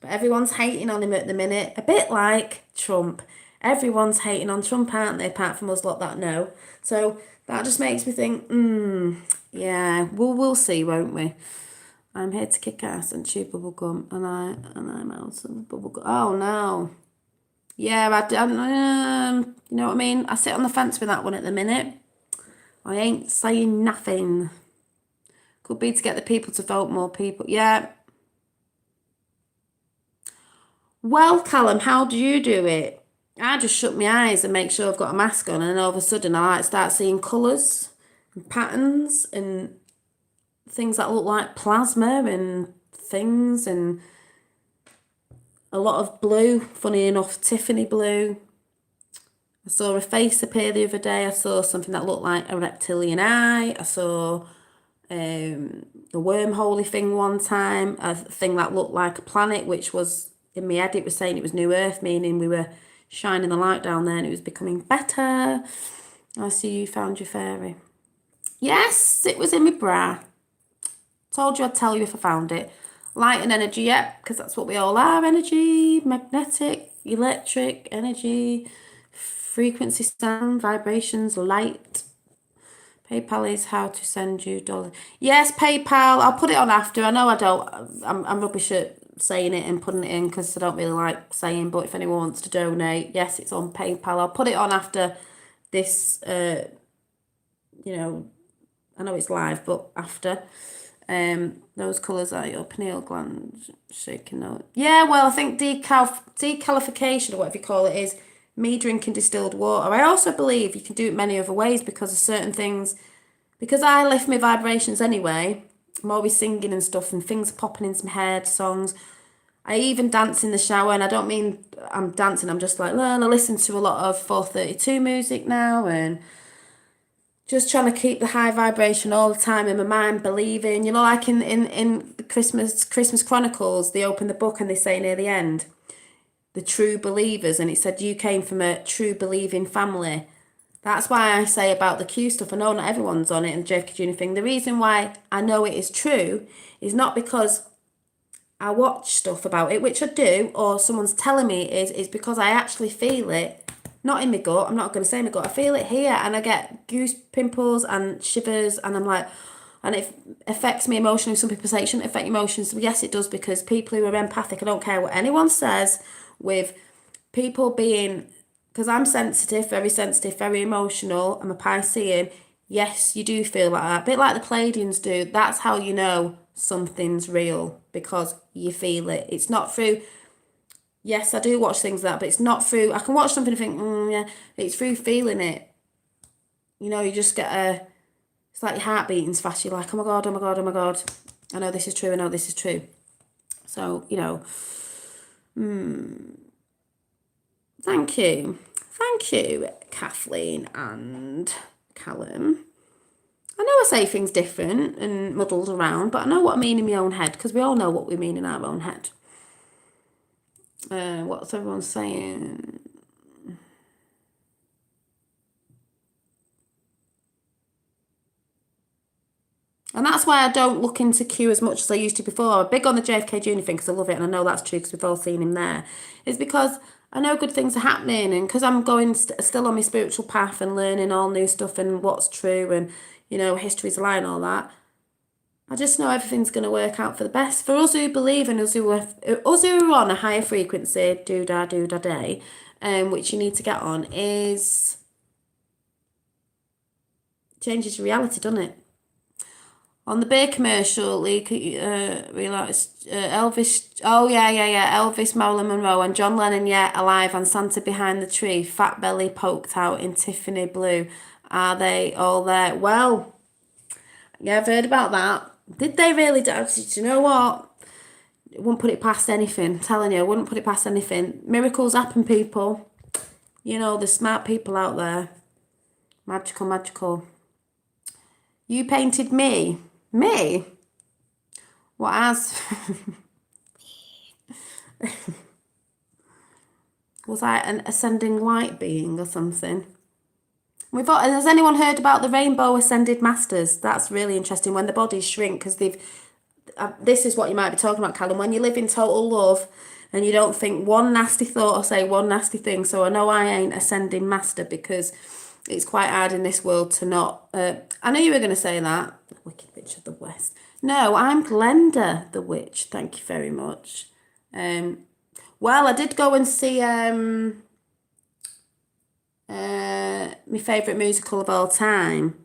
But everyone's hating on him at the minute. A bit like Trump. Everyone's hating on Trump, aren't they? Apart from us lot that know. So that just makes me think, yeah, we'll see, won't we? I'm here to kick ass and chew bubble gum, and I'm out of bubble gum. Oh no. Yeah, you know what I mean? I sit on the fence with that one at the minute. I ain't saying nothing. Could be to get the people to vote more people. Yeah. Well, Callum, how do you do it? I just shut my eyes and make sure I've got a mask on, and then all of a sudden I start seeing colours and patterns and things that look like plasma and things, and a lot of blue, funny enough, Tiffany blue. I saw a face appear the other day. I saw something that looked like a reptilian eye. I saw the wormholey thing one time, a thing that looked like a planet, which was, in my head, it was saying it was New Earth, meaning we were shining the light down there and it was becoming better. I see you found your fairy. Yes, it was in my bra. Told you I'd tell you if I found it. Light and energy, yeah, because that's what we all are. Energy, magnetic, electric, energy, frequency, sound, vibrations, light. PayPal is how to send you dollars. Yes, PayPal. I'll put it on after. I know I don't. I'm rubbish at saying it and putting it in because I don't really like saying. But if anyone wants to donate, yes, it's on PayPal. I'll put it on after this. You know, I know it's live, but after. Those colours are your pineal gland shaking out. Yeah, well, I think decalification or whatever you call it is me drinking distilled water. I also believe you can do it many other ways because of certain things. Because I lift my vibrations anyway, I'm always singing and stuff and things are popping into my head, songs. I even dance in the shower, and I don't mean I'm dancing, I'm just like, I listen to a lot of 432 music now and just trying to keep the high vibration all the time in my mind, believing, you know, like in the Christmas Chronicles, they open the book and they say near the end, the true believers, and it said you came from a true believing family. That's why I say about the Q stuff. I know not everyone's on it and the JFK Jr. thing. The reason why I know it is true is not because I watch stuff about it, which I do, or someone's telling me it is because I actually feel it. Not in my gut, I'm not going to say my gut, I feel it here and I get goose pimples and shivers and I'm like, and it affects me emotionally. Some people say it shouldn't affect emotions. Yes, it does, because people who are empathic, I don't care what anyone says, with people being, because I'm sensitive, very emotional, I'm a Piscean, yes, you do feel like that. A bit like the Pleiadians do, that's how you know something's real, because you feel it. It's not through... Yes, I do watch things like that, but it's not through... I can watch something and think, yeah, it's through feeling it. You know, you just get a... It's like your heart beating's fast. You're like, oh my God, oh my God, oh my God. I know this is true, I know this is true. So, you know... Thank you. Thank you, Kathleen and Callum. I know I say things different and muddled around, but I know what I mean in my own head, because we all know what we mean in our own head. What's everyone saying? And that's why I don't look into Q as much as I used to before. I'm big on the JFK Jr. thing because I love it, and I know that's true because we've all seen him there. It's because I know good things are happening, and because I'm going still on my spiritual path and learning all new stuff and what's true, and, you know, history's a lie and all that. I just know everything's going to work out for the best. For us who believe and us who are on a higher frequency, do-da-do-da-day, which you need to get on, is... changes your reality, doesn't it? On the beer commercial, Lee realised Elvis... Oh, yeah. Elvis, Marilyn Monroe and John Lennon, alive, and Santa behind the tree, fat belly poked out in Tiffany blue. Are they all there? Well, yeah, I've heard about that. Did they really? Do you know what? I wouldn't put it past anything. I'm telling you, I wouldn't put it past anything. Miracles happen, people. You know, there's smart people out there. Magical. You painted me. Me? What as? Was I an ascending light being or something? Has anyone heard about the rainbow ascended masters? That's really interesting, when the bodies shrink, because they've... this is what you might be talking about, Callum. When you live in total love and you don't think one nasty thought or say one nasty thing. So I know I ain't ascending master, because it's quite hard in this world to not... I know you were going to say that. Wicked Witch of the West. No, I'm Glenda the Witch. Thank you very much. Well, I did go and see my favourite musical of all time,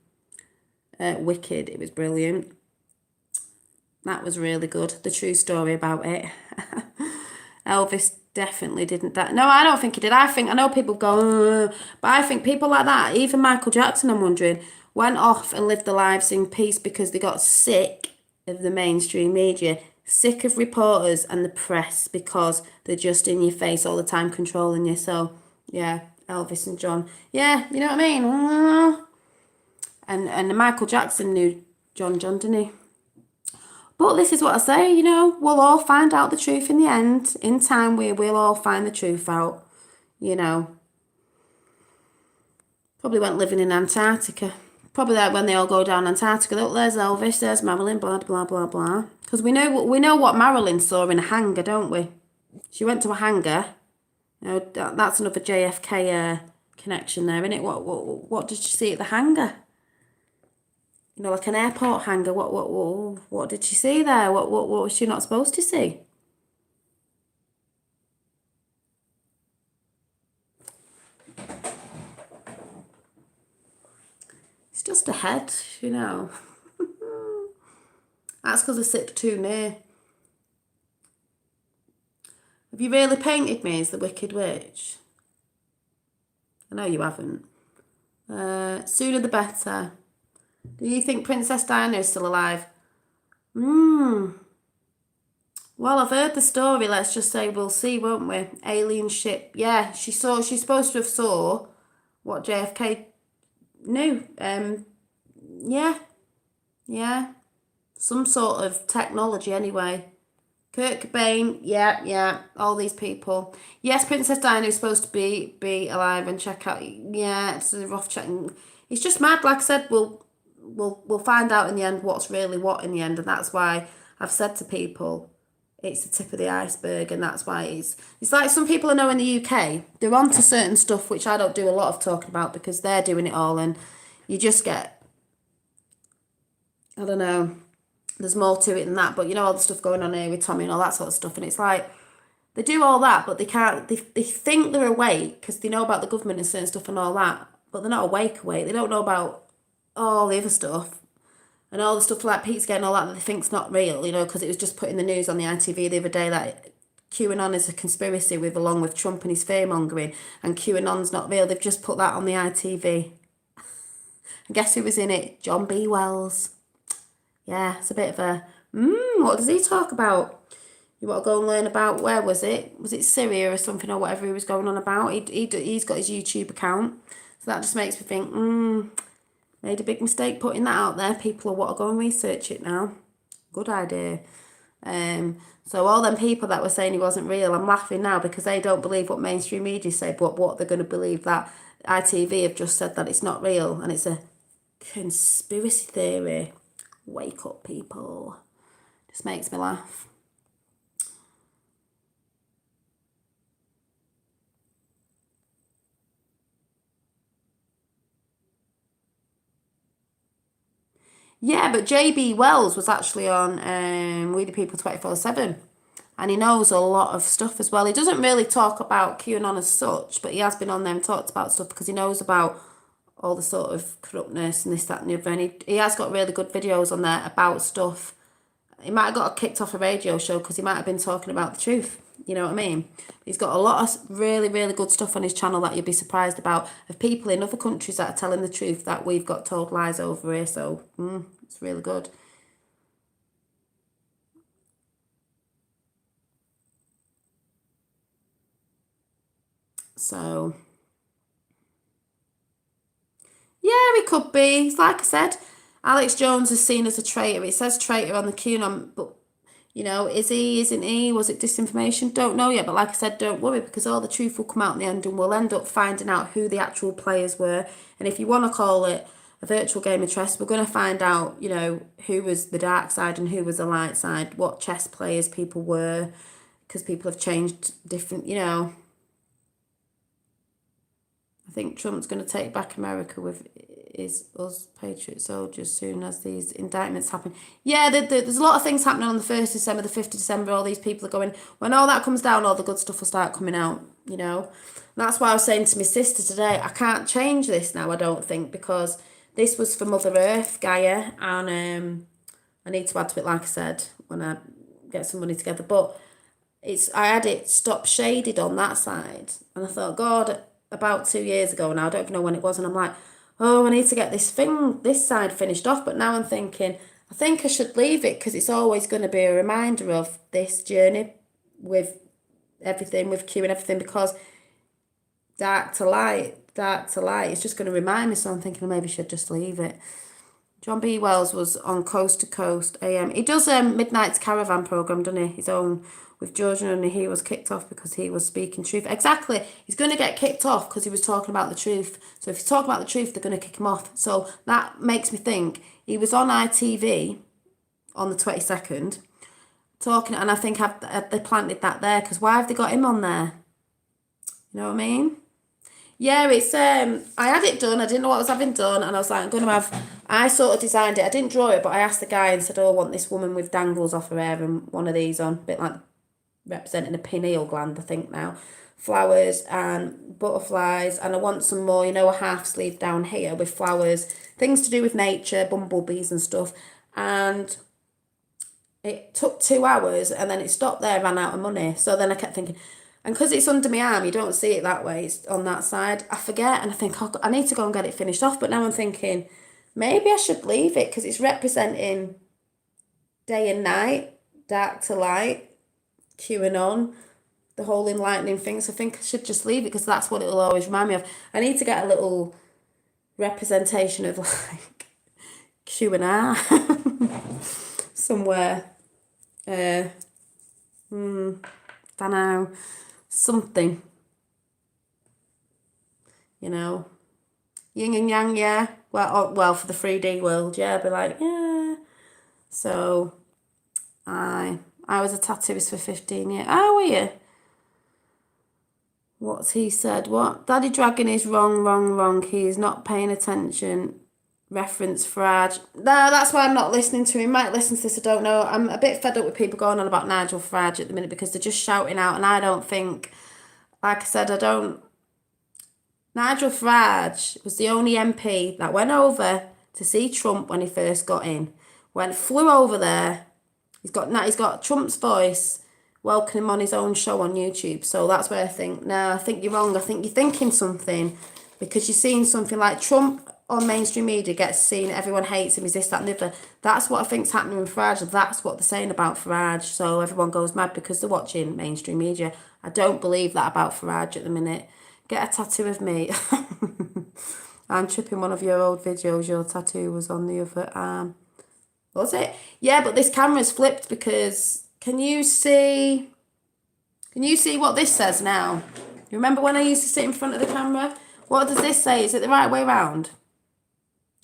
Wicked. It was brilliant. That was really good. The true story about it. Elvis definitely didn't that. No, I don't think he did. I know people go, but I think people like that, even Michael Jackson, I'm wondering, went off and lived their lives in peace because they got sick of the mainstream media, sick of reporters and the press, because they're just in your face all the time controlling you. So, yeah, Elvis and John. Yeah, you know what I mean? And Michael Jackson knew John, didn't he? But this is what I say, you know, we'll all find out the truth in the end. In time, we will all find the truth out, you know. Probably went living in Antarctica. Probably like when they all go down Antarctica. Look, there's Elvis, there's Marilyn, blah, blah, blah, blah. Because we know what Marilyn saw in a hangar, don't we? She went to a hangar. You know, that's another JFK connection there, isn't it? What did she see at the hangar? You know, like an airport hangar. What did she see there? What was she not supposed to see? It's just a head, you know. That's because I sit too near. Have you really painted me as the Wicked Witch? I know you haven't. Sooner the better. Do you think Princess Diana is still alive? Well, I've heard the story. Let's just say we'll see, won't we? Alien ship. Yeah, she's supposed to have saw what JFK knew. Yeah. Some sort of technology anyway. Kurt Cobain, yeah, all these people. Yes, Princess Diana is supposed to be alive and check out. Yeah, it's a rough check. It's just mad. Like I said, we'll find out in the end what's really what in the end, and that's why I've said to people it's the tip of the iceberg, and that's why it's like some people I know in the UK, they're onto certain stuff which I don't do a lot of talking about because they're doing it all, and you just get, I don't know, there's more to it than that, but you know all the stuff going on here with Tommy and all that sort of stuff, and it's like they do all that, but they can't, they think they're awake because they know about the government and certain stuff and all that, but they're not awake. They don't know about all the other stuff and all the stuff like Pizzagate and all that they think's not real, you know, because it was just put in the news on the ITV the other day that QAnon is a conspiracy along with Trump and his fear-mongering, and QAnon's not real. They've just put that on the ITV. And guess who was in it? John B. Wells. Yeah, it's a bit of a, what does he talk about? You want to go and learn about, where was it? Was it Syria or something or whatever he was going on about? He's got his YouTube account. So that just makes me think, made a big mistake putting that out there. People will want to go and research it now. Good idea. So all them people that were saying he wasn't real, I'm laughing now because they don't believe what mainstream media say, but what they're going to believe that ITV have just said that it's not real and it's a conspiracy theory. Wake up, people. Just makes me laugh. Yeah, but JB Wells was actually on We the People 24/7, and he knows a lot of stuff as well. He doesn't really talk about QAnon as such, but he has been on there and talked about stuff because he knows about all the sort of corruptness and this, that and the other, and he has got really good videos on there about stuff. He might have got kicked off a radio show because he might have been talking about the truth, you know what I mean? He's got a lot of really, really good stuff on his channel that you'd be surprised about, of people in other countries that are telling the truth that we've got told lies over here, so it's really good. So yeah, he could be. Like I said, Alex Jones is seen as a traitor. It says traitor on the QAnon, but, you know, is he, isn't he? Was it disinformation? Don't know yet. But like I said, don't worry, because all the truth will come out in the end and we'll end up finding out who the actual players were. And if you want to call it a virtual game of chess, we're going to find out, you know, who was the dark side and who was the light side, what chess players people were. because people have changed different, you know. I think Trump's going to take back America with us patriot soldiers soon as these indictments happen. Yeah, there's a lot of things happening on the 1st December, the 5th of December. All these people are going, when all that comes down, all the good stuff will start coming out, you know. And that's why I was saying to my sister today, I can't change this now, I don't think, because this was for Mother Earth, Gaia, and I need to add to it, like I said, when I get some money together. But I had it stop shaded on that side, and I thought, God, about 2 years ago now, I don't even know when it was, and I'm like, oh, I need to get this side finished off. But now I'm thinking, I think I should leave it, because it's always going to be a reminder of this journey with everything, with Q and everything, because dark to light, it's just going to remind me. So I'm thinking I maybe should just leave it. John B. Wells was on Coast to Coast AM. He does Midnight's Caravan programme, doesn't he? His own with Georgian, and he was kicked off because he was speaking truth. Exactly. He's going to get kicked off because he was talking about the truth. So if he's talking about the truth, they're going to kick him off. So that makes me think he was on ITV on the 22nd talking, and I think they planted that there, because why have they got him on there? You know what I mean? Yeah, it's I had it done. I didn't know what I was having done, and I was like, I'm going to have. I sort of designed it. I didn't draw it, but I asked the guy and said, "Oh, I want this woman with dangles off her hair and one of these on, a bit like representing a pineal gland, I think now, flowers and butterflies, and I want some more, you know, a half sleeve down here with flowers, things to do with nature, bumblebees and stuff." And it took 2 hours, and then it stopped there, ran out of money. So then I kept thinking. And because it's under my arm, you don't see it that way, it's on that side. I forget, and I think, oh, I need to go and get it finished off. But now I'm thinking, maybe I should leave it, because it's representing day and night, dark to light, QAnon, the whole enlightening thing. So I think I should just leave it, because that's what it'll always remind me of. I need to get a little representation of, like, QAnon somewhere. Don't know. Something, you know, yin and yang, yeah. Well, for the 3D world, yeah. Be like, yeah. So, I was a tattooist for 15 years. Oh, were you? What's he said? What? Daddy Dragon is wrong. He is not paying attention. Reference Farage. No, that's why I'm not listening to him. He might listen to this, I don't know. I'm a bit fed up with people going on about Nigel Farage at the minute, because they're just shouting out, and I don't think, like I said, Nigel Farage was the only MP that went over to see Trump when he first got in. Flew over there. He's got Trump's voice welcoming him on his own show on YouTube. So that's where I think, no, I think you're wrong. I think you're thinking something, because you're seeing something like Trump on mainstream media gets seen, everyone hates him, he's this, that and the other. That's what I think's happening with Farage. That's what they're saying about Farage. So everyone goes mad because they're watching mainstream media. I don't believe that about Farage at the minute. Get a tattoo of me. I'm tripping one of your old videos. Your tattoo was on the other arm. Was it? Yeah, but this camera's flipped, because can you see what this says now? You remember when I used to sit in front of the camera? What does this say? Is it the right way round?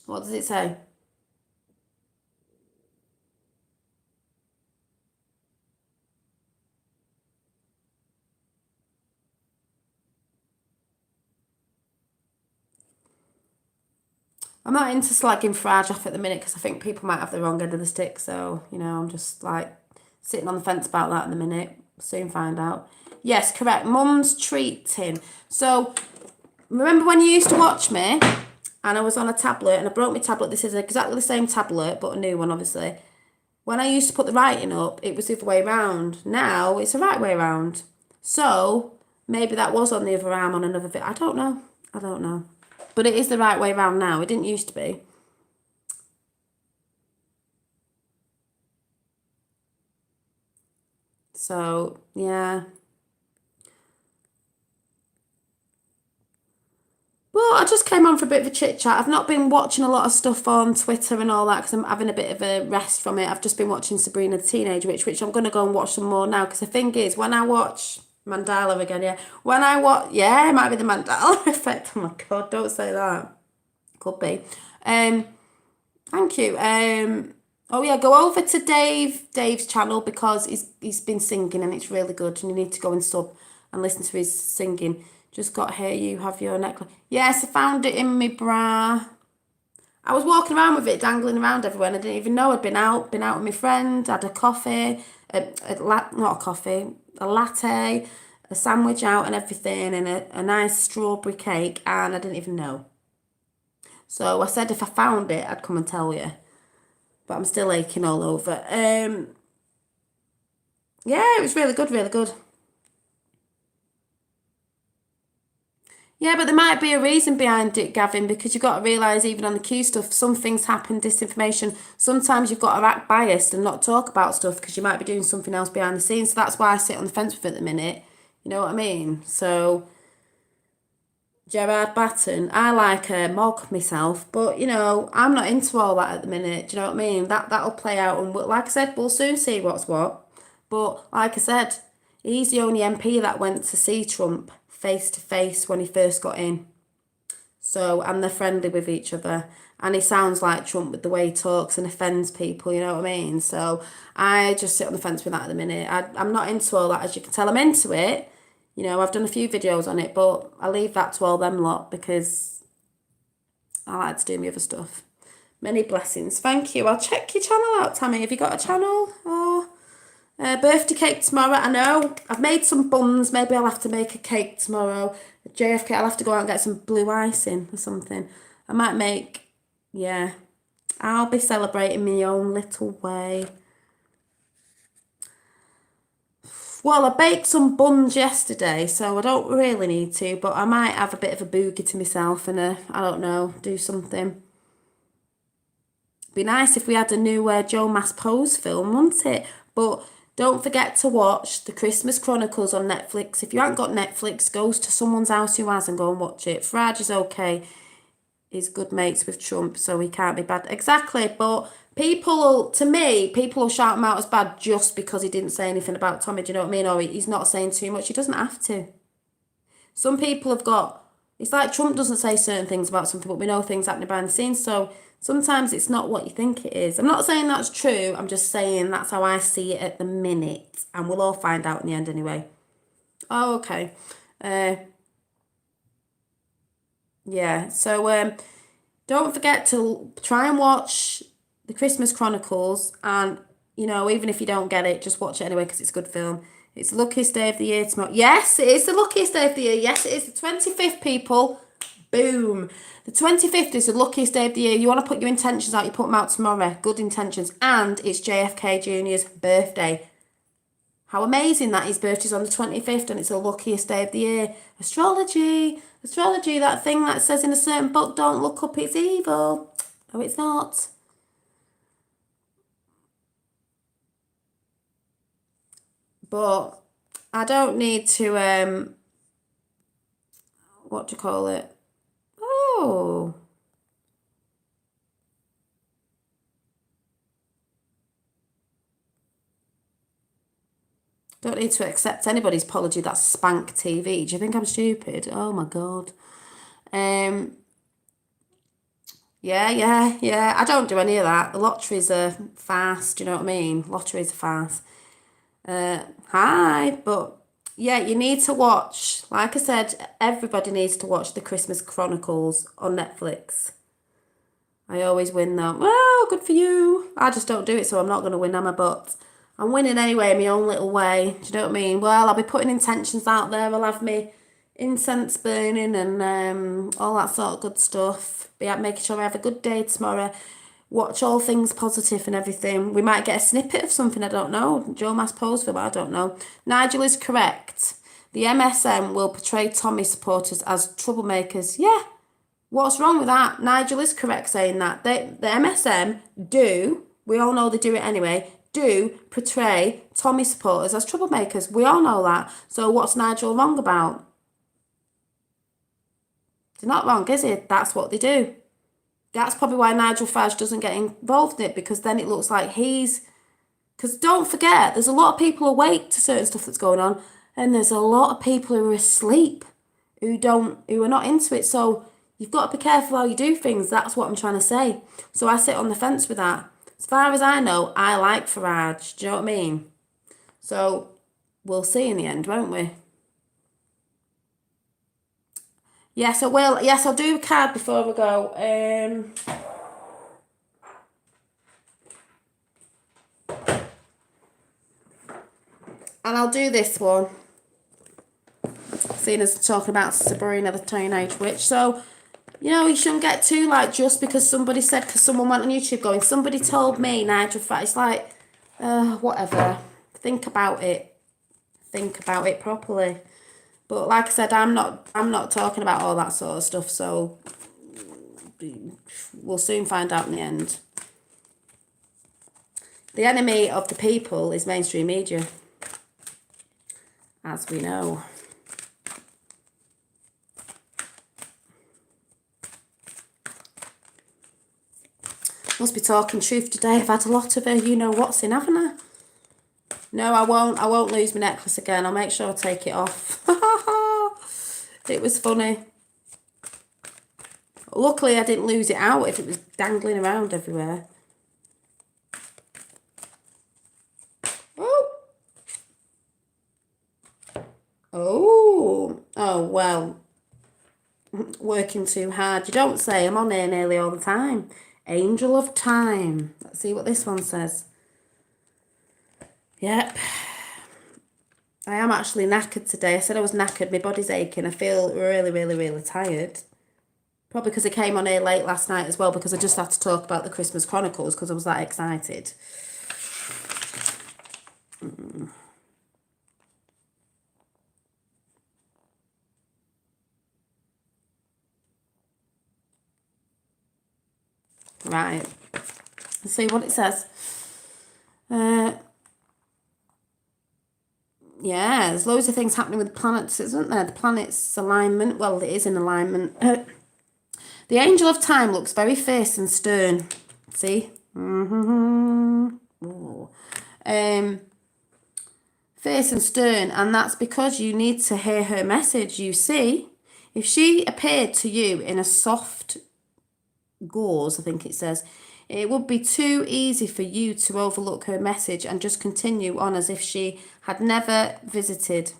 What does it say? I'm not into slagging Farage off at the minute, because I think people might have the wrong end of the stick. So, you know, I'm just like sitting on the fence about that in a minute. Soon find out. Yes, correct. Mum's treat tin. So, remember when you used to watch me? And I was on a tablet, and I broke my tablet. This is exactly the same tablet, but a new one, obviously. When I used to put the writing up, it was the other way round. Now, it's the right way round. So, maybe that was on the other arm on another video. I don't know. But it is the right way round now. It didn't used to be. So, yeah. Well, I just came on for a bit of a chit chat. I've not been watching a lot of stuff on Twitter and all that, because I'm having a bit of a rest from it. I've just been watching Sabrina the Teenage Witch, which I'm going to go and watch some more now, because the thing is, when I watch Mandela again, yeah. It might be the Mandela effect. Oh my God, don't say that. Could be. Thank you. Oh yeah, go over to Dave's channel because he's been singing and it's really good and you need to go and sub and listen to his singing. Just got here, you have your necklace. Yes, I found it in my bra. I was walking around with it dangling around everywhere and I didn't even know I'd been out with my friend, had a coffee, not a coffee, a latte, a sandwich out and everything and a nice strawberry cake and I didn't even know. So I said if I found it, I'd come and tell you. But I'm still aching all over. Yeah, it was really good, really good. Yeah, but there might be a reason behind it, Gavin, because you've got to realise even on the Q stuff, some things happen, disinformation. Sometimes you've got to act biased and not talk about stuff because you might be doing something else behind the scenes. So that's why I sit on the fence with it at the minute. You know what I mean? So, Gerard Batten, I like Mog myself, but, you know, I'm not into all that at the minute. Do you know what I mean? That'll play out and, like I said, we'll soon see what's what. But, like I said, he's the only MP that went to see Trump face to face when he first got in. So, and they're friendly with each other. And he sounds like Trump with the way he talks and offends people, you know what I mean? So, I just sit on the fence with that at the minute. I'm not into all that, as you can tell. I'm into it. You know, I've done a few videos on it, but I leave that to all them lot because I like to do my other stuff. Many blessings. Thank you. I'll check your channel out, Tammy. Have you got a channel? Or birthday cake tomorrow. I know. I've made some buns. Maybe I'll have to make a cake tomorrow. JFK, I'll have to go out and get some blue icing or something. I might make, yeah. I'll be celebrating my own little way. Well, I baked some buns yesterday, so I don't really need to, but I might have a bit of a boogie to myself and I don't know, do something. Be nice if we had a new Joe Mass Pose film, wouldn't it? But don't forget to watch The Christmas Chronicles on Netflix. If you haven't got Netflix, go to someone's house who has and go and watch it. Farage is okay. He's good mates with Trump, so he can't be bad. Exactly, but people will shout him out as bad just because he didn't say anything about Tommy, do you know what I mean? Or he's not saying too much. He doesn't have to. Some people have got, it's like Trump doesn't say certain things about something, but we know things happening behind the scenes, so sometimes it's not what you think it is. I'm not saying that's true, I'm just saying that's how I see it at the minute, and we'll all find out in the end anyway. Oh, okay. Yeah, so don't forget to try and watch The Christmas Chronicles, and, you know, even if you don't get it, just watch it anyway because it's a good film. It's the luckiest day of the year tomorrow. Yes, it is the luckiest day of the year. Yes, it is the 25th, people. Boom. The 25th is the luckiest day of the year. You want to put your intentions out, you put them out tomorrow. Good intentions. And it's JFK Jr.'s birthday. How amazing that his birthday's on the 25th and it's the luckiest day of the year. Astrology, that thing that says in a certain book, don't look up, it's evil. No, it's not. But I don't need to, what do you call it? Oh. Don't need to accept anybody's apology. That's Spank TV. Do you think I'm stupid? Oh my God. Yeah. I don't do any of that. The lotteries are farce. Do you know what I mean? Lotteries are farce. Hi, but yeah, you need to watch. Like I said, everybody needs to watch The Christmas Chronicles on Netflix. I always win though. Well, good for you. I just don't do it, so I'm not going to win, am I? But I'm winning anyway in my own little way. Do you know what I mean? Well, I'll be putting intentions out there. I'll have me incense burning and all that sort of good stuff. Be out making sure I have a good day tomorrow. Watch all things positive and everything. We might get a snippet of something, I don't know. Joe Mass Poseville, I don't know. Nigel is correct. The MSM will portray Tommy supporters as troublemakers. Yeah. What's wrong with that? Nigel is correct saying that. The MSM do, we all know they do it anyway, do portray Tommy supporters as troublemakers. We all know that. So what's Nigel wrong about? They're not wrong, is he? That's what they do. That's probably why Nigel Farage doesn't get involved in it, because then it looks like he's... Because don't forget, there's a lot of people awake to certain stuff that's going on, and there's a lot of people who are asleep, who are not into it. So you've got to be careful how you do things. That's what I'm trying to say. So I sit on the fence with that. As far as I know, I like Farage. Do you know what I mean? So we'll see in the end, won't we? Yes, I will. Yes, I'll do a card before we go. And I'll do this one. Seeing as talking about Sabrina the Teenage Witch. So, you know, you shouldn't get too, like, just because somebody said, because someone went on YouTube going, somebody told me Nigel Farage. It's like, whatever. Think about it. Think about it properly. But like I said, I'm not talking about all that sort of stuff, so we'll soon find out in the end. The enemy of the people is mainstream media, as we know. Must be talking truth today. I've had a lot of you know what's in, haven't I? No, I won't lose my necklace again. I'll make sure I take it off. It was funny. Luckily, I didn't lose it out if it was dangling around everywhere. Oh. Oh, well. Working too hard. You don't say. I'm on here nearly all the time. Angel of Time. Let's see what this one says. Yep. I am actually knackered today. I said I was knackered. My body's aching. I feel really, really, really tired. Probably because I came on here late last night as well, because I just had to talk about the Christmas Chronicles because I was that excited. Right. Let's see what it says. Yeah, there's loads of things happening with the planets, isn't there? The planet's alignment. Well, it is in alignment. The Angel of Time looks very fierce and stern. See? Fierce and stern, and that's because you need to hear her message. You see, if she appeared to you in a soft gauze, I think it says, it would be too easy for you to overlook her message and just continue on as if she had never visited.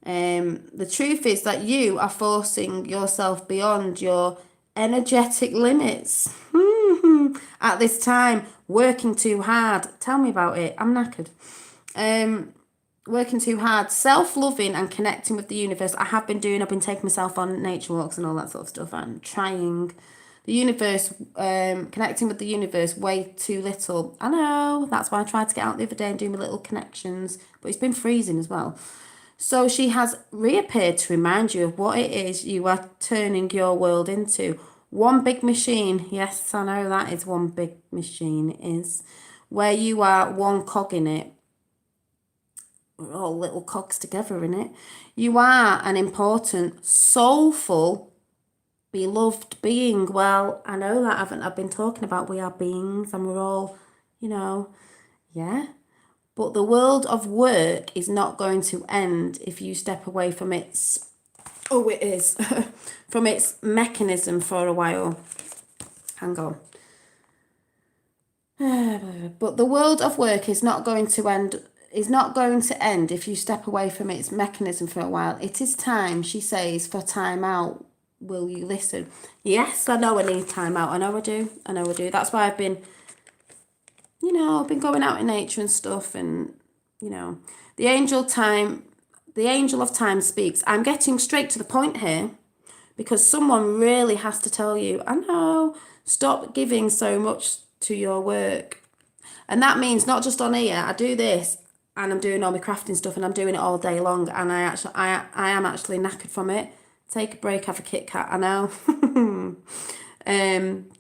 The truth is that you are forcing yourself beyond your energetic limits at this time, working too hard. Tell me about it. I'm knackered. Working too hard, self-loving and connecting with the universe. I've been taking myself on nature walks and all that sort of stuff. I'm trying. The universe, connecting with the universe, way too little. I know, that's why I tried to get out the other day and do my little connections, but it's been freezing as well. So she has reappeared to remind you of what it is you are turning your world into. One big machine. Yes, I know that is one big machine, is where you are one cog in it. We're all little cogs together in it. You are an important, soulful, beloved being. Well, I know that, haven't I? I've been talking about we are beings and we're all, you know, yeah. But the world of work is not going to end if you step away from its, it is, from its mechanism for a while. Hang on. But the world of work is not going to end if you step away from its mechanism for a while. It is time, she says, for time out. Will you listen? Yes, I know I need time out. I know I do. That's why I've been, I've been going out in nature and stuff, and, the angel of time speaks. I'm getting straight to the point here because someone really has to tell you, I know, stop giving so much to your work. And that means not just on here. I do this and I'm doing all my crafting stuff and I'm doing it all day long, and I am actually knackered from it. Take a break, have a Kit Kat, I know.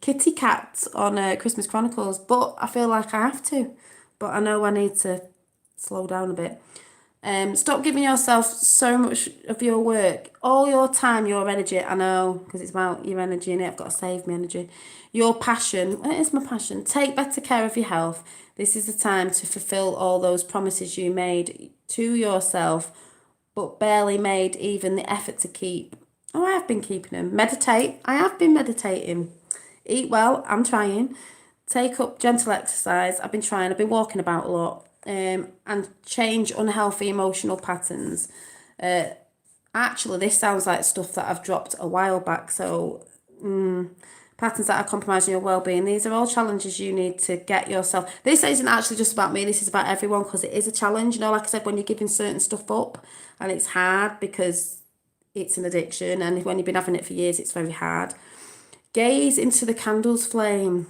Kitty cats on Christmas Chronicles, but I feel like I have to. But I know I need to slow down a bit. Stop giving yourself so much of your work, all your time, your energy. I know, because it's about your energy in it. I've got to save my energy. Your passion. It is my passion. Take better care of your health. This is the time to fulfill all those promises you made to yourself, but barely made even the effort to keep. Oh, I have been keeping them. Meditate. I have been meditating. Eat well. I'm trying. take up gentle exercise. I've been walking about a lot, and change unhealthy emotional patterns. Actually, this sounds like stuff that I've dropped a while back. So, patterns that are compromising your well-being. These are all challenges you need to get yourself. This isn't actually just about me. This is about everyone, because it is a challenge. You know, like I said, when you're giving certain stuff up, and it's hard because it's an addiction, and when you've been having it for years, it's very hard. Gaze into the candle's flame,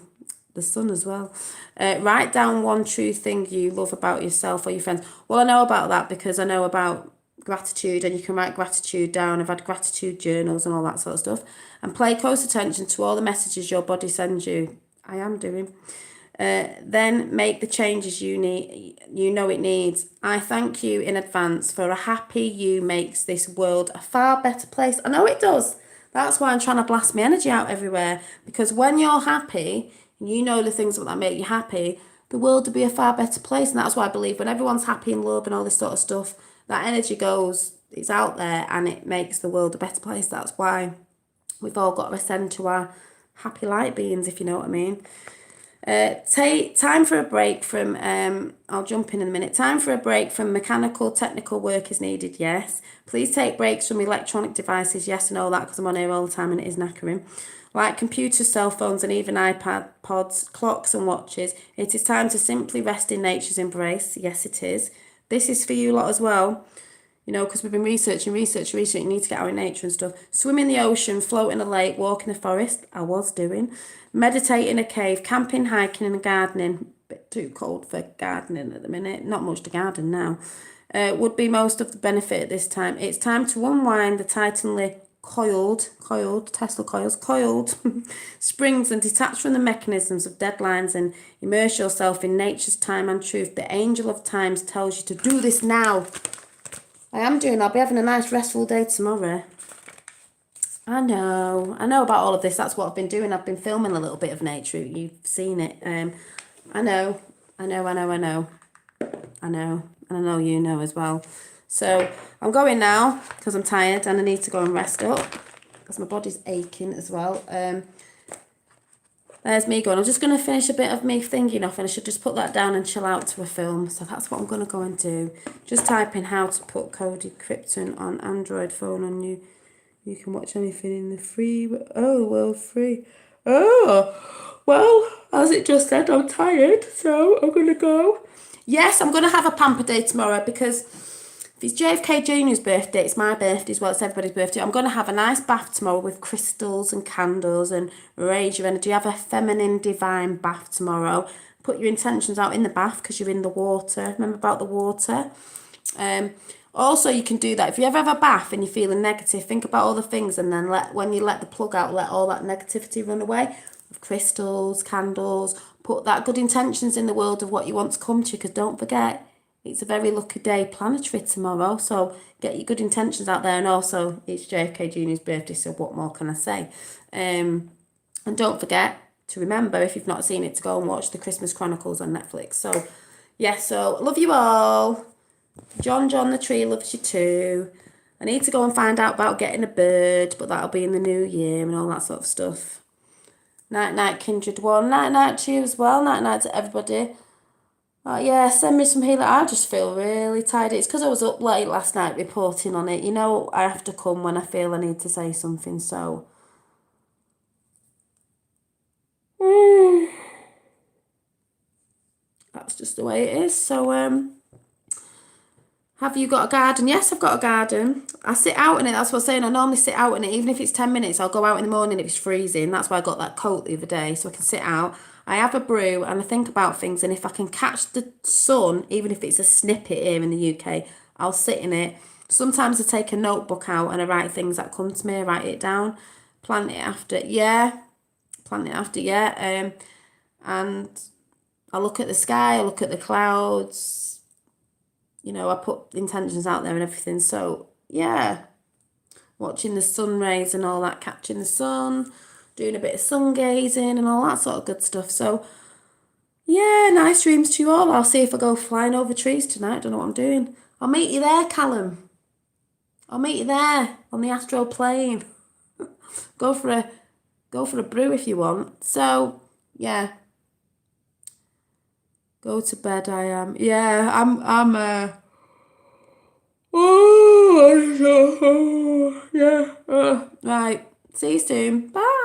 the sun as well. Write down one true thing you love about yourself or your friends. Well, I know about that because I know about gratitude, and you can write gratitude down. I've had gratitude journals and all that sort of stuff. And pay close attention to all the messages your body sends you. I am doing. Then make the changes you know it needs. I thank you in advance for a happy you makes this world a far better place. I know it does. That's why I'm trying to blast my energy out everywhere. Because when you're happy, and you know the things that make you happy, the world will be a far better place. And that's why I believe when everyone's happy and love and all this sort of stuff, that energy goes, it's out there, and it makes the world a better place. That's why we've all got to ascend to our happy light beings, if you know what I mean. Take time for a break from, I'll jump in a minute. Time for a break from mechanical, technical work is needed, yes. Please take breaks from electronic devices, yes, and all that, because I'm on here all the time and it is knackering. Like computers, cell phones, and even iPods, clocks and watches. It is time to simply rest in nature's embrace. Yes, it is. This is for you lot as well. You know, because we've been researching. You need to get out in nature and stuff. Swim in the ocean, float in a lake, walk in the forest. I was doing. Meditate in a cave, camping, hiking and gardening. Bit too cold for gardening at the minute. Not much to garden now. Would be most of the benefit at this time. It's time to unwind the tightly coiled Tesla coils, coiled springs, and detach from the mechanisms of deadlines and immerse yourself in nature's time and truth. The angel of times tells you to do this now. I am doing. I'll be having a nice restful day tomorrow. I know about all of this. That's what I've been doing. I've been filming a little bit of nature. You've seen it. I know. And I know you know as well. So I'm going now because I'm tired and I need to go and rest up because my body's aching as well. There's me going. I'm just going to finish a bit of me thinking off, and I should just put that down and chill out to a film. So that's what I'm going to go and do. Just type in how to put Kodi Krypton on Android phone on you. You can watch anything in the free. Oh, well, free. Oh, well, as it just said, I'm tired, so I'm going to go. Yes, I'm going to have a pamper day tomorrow because if it's JFK Jr.'s birthday, it's my birthday as well, it's everybody's birthday. I'm going to have a nice bath tomorrow with crystals and candles and raise your energy. Have a feminine divine bath tomorrow. Put your intentions out in the bath because you're in the water. Remember about the water? Also, you can do that. If you ever have a bath and you're feeling negative, think about all the things, and then when you let the plug out, let all that negativity run away. With crystals, candles, put that good intentions in the world of what you want to come to you, because don't forget, it's a very lucky day planetary tomorrow, so get your good intentions out there. And also, it's JFK Jr.'s birthday, so what more can I say? And don't forget to remember, if you've not seen it, to go and watch the Christmas Chronicles on Netflix. So, yeah, so love you all. John the tree loves you too. I need to go and find out about getting a bird, but that'll be in the new year and all that sort of stuff. Night, Kindred One. Night to you as well. Night to everybody. Yeah, send me some healing. I just feel really tired. It's because I was up late last night reporting on it. You know, I have to come when I feel I need to say something, so. That's just the way it is. So, have you got a garden? Yes, I've got a garden. I sit out in it. That's what I'm saying. I normally sit out in it. Even if it's 10 minutes, I'll go out in the morning if it's freezing. That's why I got that coat the other day, so I can sit out. I have a brew and I think about things. And if I can catch the sun, even if it's a snippet here in the UK, I'll sit in it. Sometimes I take a notebook out and I write things that come to me. I write it down. Plan it after. Yeah. And I look at the sky. I look at the clouds. You know, I put intentions out there and everything. So, yeah. Watching the sun rays and all that, catching the sun, doing a bit of sun gazing and all that sort of good stuff. So, yeah, nice dreams to you all. I'll see if I go flying over trees tonight. Don't know what I'm doing. I'll meet you there, Callum. I'll meet you there on the astral plane. Go for a brew if you want. So, yeah. Go to bed, I am. Yeah, I'm oh, yeah. Right. See you soon. Bye.